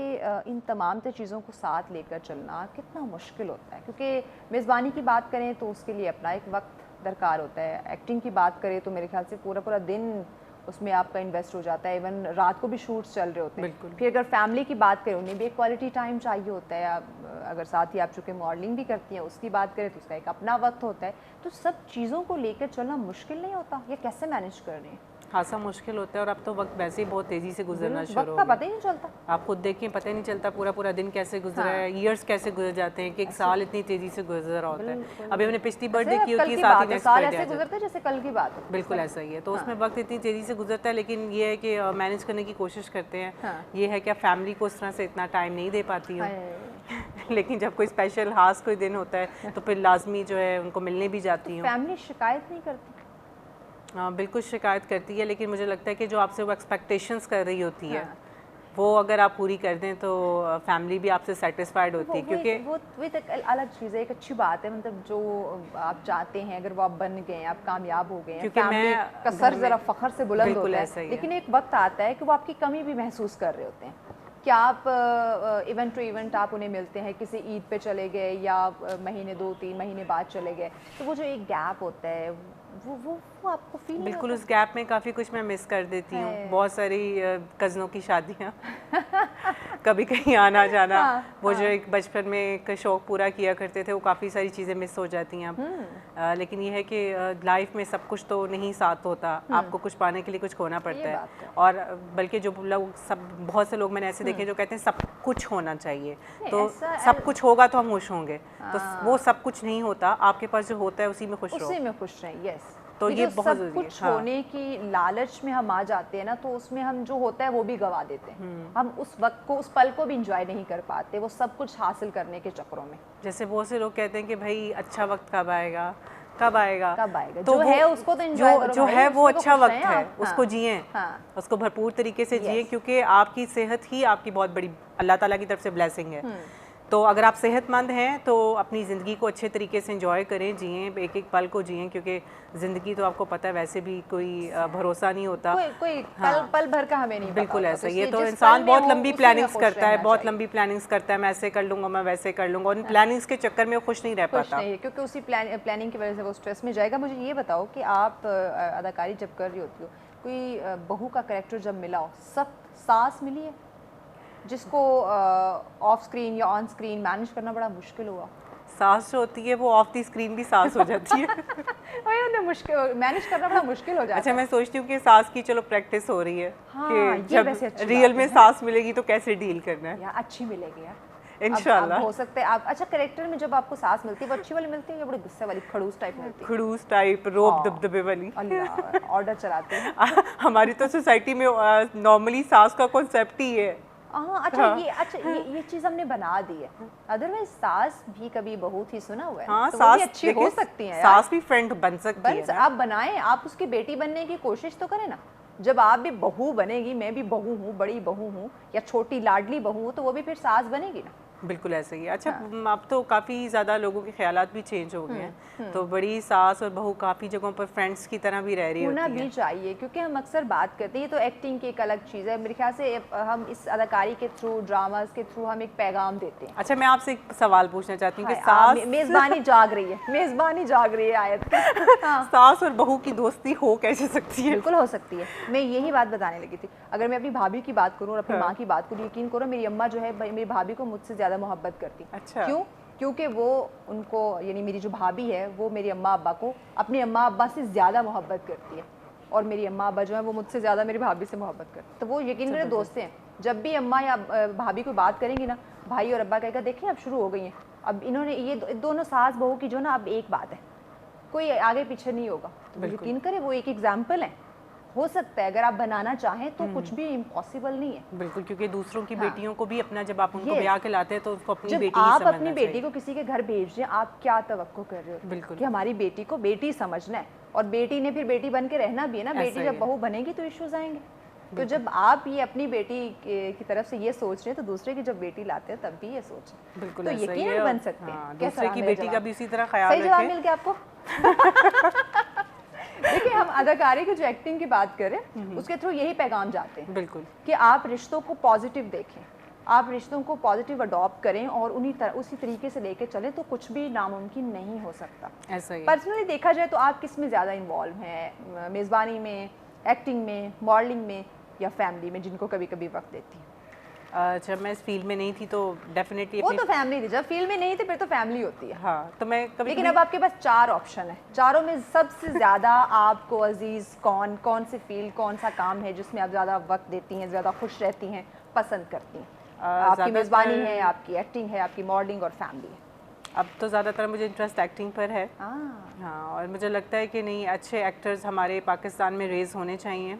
इन तमाम चीज़ों को साथ लेकर चलना कितना मुश्किल होता है, क्योंकि मेज़बानी की बात करें तो उसके लिए अपना एक वक्त दरकार होता है, एक्टिंग की बात करें तो मेरे ख्याल से पूरा दिन उसमें आपका इन्वेस्ट हो जाता है, इवन रात को भी शूट्स चल रहे होते हैं। फिर अगर फैमिली की बात करें उन्हें भी एक क्वालिटी टाइम चाहिए होता है। अगर साथ ही आप चूँकि मॉडलिंग भी करती हैं उसकी बात करें तो उसका एक अपना वक्त होता है। तो सब चीज़ों को लेकर चलना मुश्किल नहीं होता, या कैसे मैनेज कर रहे हैं? खासा मुश्किल होता है, और अब तो वक्त वैसे ही बहुत तेजी से गुजरना शुरू हो गया, पता ही नहीं चलता। आप खुद देखिए, पता ही नहीं चलता पूरा दिन कैसे गुजरा है, ईयर्स कैसे गुजर जाते हैं कि एक साल इतनी तेजी से गुजर रहा होता है। अभी हमने पिछली बर्थडे की होती है, साथ ही साल ऐसे गुजरता है जैसे कल की बात है। बिल्कुल ऐसा ही है, तो उसमें वक्त इतनी तेजी से गुजरता है, लेकिन ये है कि मैनेज करने की कोशिश करते हैं। ये है कि फैमिली को उस तरह से इतना टाइम नहीं दे पाती हूँ लेकिन जब कोई स्पेशल खास कोई दिन होता है तो फिर लाजमी जो है उनको मिलने भी जाती हूँ। फैमिली शिकायत नहीं करती? हाँ, बिल्कुल शिकायत करती है, लेकिन मुझे लगता है कि जो आपसे वो एक्सपेक्टेशंस कर रही होती है वो अगर आप पूरी कर दें तो फैमिली भी आपसे सेटिस्फाइड होती है, क्योंकि वो एक अलग चीज़ है, एक अच्छी बात है। मतलब जो आप चाहते हैं अगर वो आप बन गए, आप कामयाब हो गए, क्योंकि मैं का सर ज़रा फख्र से बुलंद होता है, लेकिन एक वक्त आता है कि वो आपकी कमी भी महसूस कर रहे होते हैं। क्या आप इवेंट टू इवेंट आप उन्हें मिलते हैं, किसी ईद पे चले गए या महीने 2-3 महीने बाद चले गए, तो वो जो एक गैप होता है वो आपको फील नहीं बिल्कुल उस गैप में काफ़ी कुछ मैं मिस कर देती हूँ। बहुत सारी कज़नों की शादियाँ कभी कहीं आना जाना, वो जो एक बचपन में एक शौक़ पूरा किया करते थे, वो काफ़ी सारी चीज़ें मिस हो जाती हैं अब। लेकिन ये है कि लाइफ में सब कुछ तो नहीं साथ होता, आपको कुछ पाने के लिए कुछ खोना पड़ता है। और बल्कि जो लोग बहुत से लोग मैंने ऐसे देखे जो कहते हैं सब कुछ होना चाहिए, तो सब कुछ होगा तो हम खुश होंगे, तो वो सब कुछ नहीं होता। आपके पास जो होता है उसी में खुश रहो, उसी में खुश रहें। यस, तो ये बहुत सब कुछ होने की लालच में हम आ जाते हैं ना, तो उसमें हम जो होता है वो भी गवा देते हैं। हम उस वक्त को, उस पल को भी इंजॉय नहीं कर पाते, वो सब कुछ हासिल करने के चक्करों में। जैसे बहुत से लोग कहते हैं कि भाई अच्छा वक्त कब आएगा, कब आएगा? कब आएगा? तो जो है उसको तो enjoy करो जो भाई, है वो उसमें तो अच्छा खुश वक्त रहें है, आप। उसको हाँ। जिए, हाँ। उसको भरपूर तरीके से जिए, Yes. क्योंकि आपकी सेहत ही आपकी बहुत बड़ी अल्लाह ताला की तरफ से ब्लेसिंग है। तो अगर आप सेहतमंद हैं तो अपनी ज़िंदगी को अच्छे तरीके से एंजॉय करें, जिएं, एक एक पल को जिएं, क्योंकि ज़िंदगी तो आपको पता है वैसे भी कोई भरोसा नहीं होता। कोई हाँ। पल भर का हमें नहीं बिल्कुल पता ऐसा, होता, ये इसलिए तो जिस इंसान पल में बहुत हो, लंबी उसी में प्लानिंग्स खुश करता है, रहना बहुत चाहिए। लंबी प्लानिंग्स करता है, मैं ऐसे कर लूँगा, मैं वैसे कर लूँगा, और प्लानिंग्स के चक्कर में वो खुश नहीं रह खुश पाता। नहीं है, क्योंकि उसी प्लानिंग की वजह से वो स्ट्रेस में जाएगा। मुझे ये बताओ कि आप अदाकारी जब कर रही होती हो, कोई बहू का कैरेक्टर जब मिला हो, सख्त सास मिली है जिसको ऑफ स्क्रीन या ऑन स्क्रीन मैनेज करना बड़ा मुश्किल हुआ? सास जो होती है वो ऑफ दी स्क्रीन भी सास हो जाती है। वही उन्हें मुश्किल मैनेज करना बड़ा मुश्किल हो जाता अच्छा, है। मैं सोचती हूँ कि सास की चलो प्रैक्टिस हो रही है हाँ, कि ये जब वैसे अच्छी रियल बात में है। सास मिलेगी तो कैसे डील करना है। यार अच्छी मिलेगी यार, इंशाल्लाह। अब हो सकता है आप अच्छा कैरेक्टर में जब आपको सास मिलती है वो अच्छी वाली मिलती है या बड़ी गुस्से वाली खड़ूस टाइप मिलती है? खड़ूस टाइप, रोब हाँ। दबदबे वाली। अल्लाह, ऑर्डर चलाते हैं। हमारी तो सोसाइटी में नॉर्मली सास का कॉन्सेप्ट ही है। हाँ अच्छा ये चीज़ हमने बना दी है। अदरवाइज सास भी कभी बहू थी, सुना हुआ है ना? हाँ, तो वो भी सास अच्छी देखिए, हो सकती है यार। सास भी फ्रेंड बन सकती है ना। आप बनाएं, आप उसकी बेटी बनने की कोशिश तो करें ना। जब आप भी बहू बनेगी, मैं भी बहू हूँ, बड़ी बहू हूँ या छोटी लाडली बहू हूँ, तो वो भी फिर सास बनेगी ना। बिल्कुल ऐसे ही। अच्छा, हाँ। अब तो काफ़ी ज़्यादा लोगों के ख्यालात भी चेंज हो गए हैं, तो बड़ी सास और बहू काफ़ी जगहों पर फ्रेंड्स की तरह भी रह रही होना होती भी है। चाहिए, क्योंकि हम अक्सर बात करते हैं, ये तो एक्टिंग की एक अलग चीज़ है। मेरे ख्याल से हम इस अदाकारी के थ्रू, ड्रामास के थ्रू हम एक पैगाम देते हैं। अच्छा, मैं आपसे एक सवाल पूछना चाहती हूँ कि हाँ, सास मेज़बानी जाग रही है, मेज़बानी जाग रही है आयत की। हाँ। सास और बहू की दोस्ती हो कैसे सकती है? बिल्कुल हो सकती है। मैं यही बात बताने लगी थी। अगर मैं अपनी भाभी की बात करूँ और अपनी माँ की बात करूँ, यकीन करो मेरी अम्मा जो है मेरी भाभी को मुझसे ज़्यादा मोहब्बत करती। अच्छा। क्यों? क्योंकि वो उनको, यानी मेरी जो भाभी है वो मेरी अम्मा अब्बा को अपनी अम्मा अब्बा से ज़्यादा मोहब्बत करती है, और मेरी अम्मा अब्बा जो है वो मुझसे ज़्यादा मेरी भाभी से मोहब्बत करते। तो वो यकीन मेरे दोस्त हैं। जब भी अम्मा या भाभी को बात करेंगी ना, भाई और अब्बा कहेगा देखिए अब शुरू हो गई हैं, अब इन्होंने ये दोनों सास बहू की जो ना अब एक बात है, कोई आगे पीछे नहीं होगा। तो यकीन करें वो एक एग्जाम्पल है। हो सकता है अगर आप बनाना चाहें तो कुछ भी इम्पॉसिबल नहीं है। बिल्कुल, क्योंकि दूसरों की हाँ। बेटियों को भी अपना, जब आप उनको Yes. ब्याह के लाते हैं तो उसको अपनी जब बेटी ही आप समझना अपनी बेटी चाहिए। को किसी के घर भेज रहे हैं, आप क्या तवक्को कर रहे हो? बिल्कुल। कि हमारी बेटी को बेटी समझना है, और बेटी ने फिर बेटी बन के रहना भी है ना। ऐसा बेटी ही जब है। बहू बनेगी तो इश्यूज आएंगे। तो जब आप ये अपनी बेटी की तरफ से ये सोच रहे हैं, तो दूसरे की जब बेटी लाते हैं तब भी ये सोचें। बिल्कुल तो ऐसा ही यकीनन है। बन सकते हैं। हाँ, कैसा दूसरे रहा की मेरा बेटी का जवाब? भी उसी तरह ख्याल सही जवाब रखें। मिल गया आपको? देखिए, हम अदाकारी की जो एक्टिंग की बात करें, उसके थ्रू यही पैगाम जाते हैं बिल्कुल। कि आप रिश्तों को पॉजिटिव देखें, आप रिश्तों को पॉजिटिव अडॉप्ट करें और उसी तरीके से लेके चलें, तो कुछ भी नामुमकिन नहीं हो सकता। ऐसा ही है। पर्सनली देखा जाए तो आप किस में ज़्यादा इन्वॉल्व हैं? मेज़बानी में, एक्टिंग में, मॉडलिंग में, या फैमिली में जिनको कभी कभी वक्त देती हैं? जब मैं इस फील्ड में नहीं थी तो डेफिनेटली वो तो फैमिली थी, जब फील्ड में नहीं थी फिर तो फैमिली होती है। हाँ, तो मैं कभी लेकिन अब आपके पास 4 ऑप्शन है, चारों में सबसे ज़्यादा आपको अजीज़ कौन से फील्ड, कौन सा काम है जिसमें आप ज़्यादा वक्त देती हैं, ज़्यादा खुश रहती हैं, पसंद करती हैं? आपकी मेज़बानी है, आपकी एक्टिंग है, आपकी मॉडलिंग और फैमिली है? अब तो ज़्यादातर मुझे इंटरेस्ट एक्टिंग पर है। हाँ, और मुझे लगता है कि नहीं, अच्छे एक्टर्स हमारे पाकिस्तान में रेज होने चाहिए,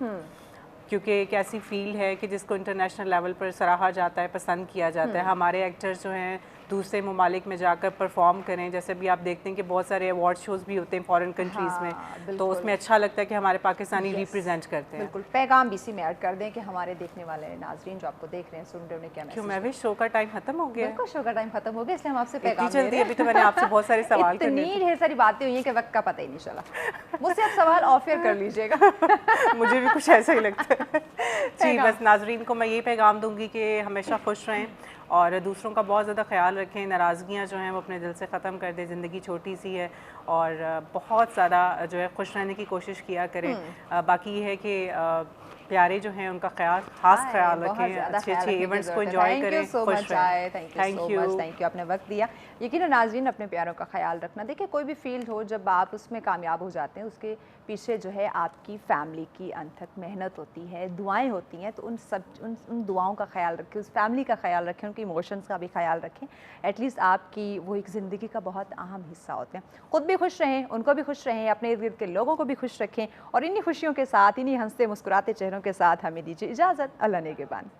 क्योंकि एक ऐसी फील्ड है कि जिसको इंटरनेशनल लेवल पर सराहा जाता है, पसंद किया जाता है। हमारे एक्टर्स जो हैं दूसरे ममालिक में जाकर परफॉर्म करें, जैसे भी आप देखते हैं कि बहुत सारे अवार्ड शोज़ भी होते हैं फॉरेन कंट्रीज़ में, तो उसमें अच्छा लगता है कि हमारे पाकिस्तानी रिप्रेजेंट करते हैं। बिल्कुल, पैगाम भी इसी में ऐड कर दें कि हमारे देखने वाले नाजरीन जो आपको देख रहे हैं, सुन रहे हैं, उन्हें क्या क्यों, मैसेज? मैं भी शो का टाइम खत्म हो गया है। बिल्कुल, शो का टाइम खत्म हो गया, इसलिए हम आपसे इतनी पैगाम जल्दी? अभी तो मैंने आपसे बहुत सारे सवाल करने इतनी ढेर सारी बातें हुई हैं कि वक्त का पता ही नहीं चला। मुझसे आप सवाल ऑफ एयर कर लीजिएगा। मुझे भी कुछ ऐसा ही लगता है। जी, बस नाजरीन को मैं यही पैगाम दूंगी कि हमेशा खुश रहें और दूसरों का बहुत ज़्यादा ख्याल रखें, नाराज़गियाँ जो हैं वो अपने दिल से ख़त्म कर दें। ज़िंदगी छोटी सी है और बहुत ज़्यादा जो है खुश रहने की कोशिश किया करें। बाकी ये है कि प्यारे जो हैं उनका खास ख्याल रखें, अच्छे इवेंट्स को एंजॉय करें, खुश रहें। थैंक यू, आपने वक्त दिया। यकीन नाज़रीन, अपने प्यारों का ख्याल रखना। देखिए, कोई भी फील्ड हो, जब आप उसमें कामयाब हो जाते हैं, उसके पीछे जो है आपकी फैमिली की अनथक मेहनत होती है, दुआएं होती हैं, तो उन दुआओं का ख्याल रखें, उस फैमिली का ख्याल रखें, उनके इमोशंस का भी ख्याल रखें। एटलीस्ट आपकी वो एक ज़िंदगी का बहुत अहम हिस्सा होते हैं। ख़ुद भी खुश रहें, उनको भी खुश रहें, अपने इर्द गिर्द के लोगों को भी खुश रखें, और इन्हीं खुशियों के साथ, इन्हीं हंसते मुस्कुराते चेहरों के साथ हमें दीजिए इजाज़त। अल्लाह नेगेबान।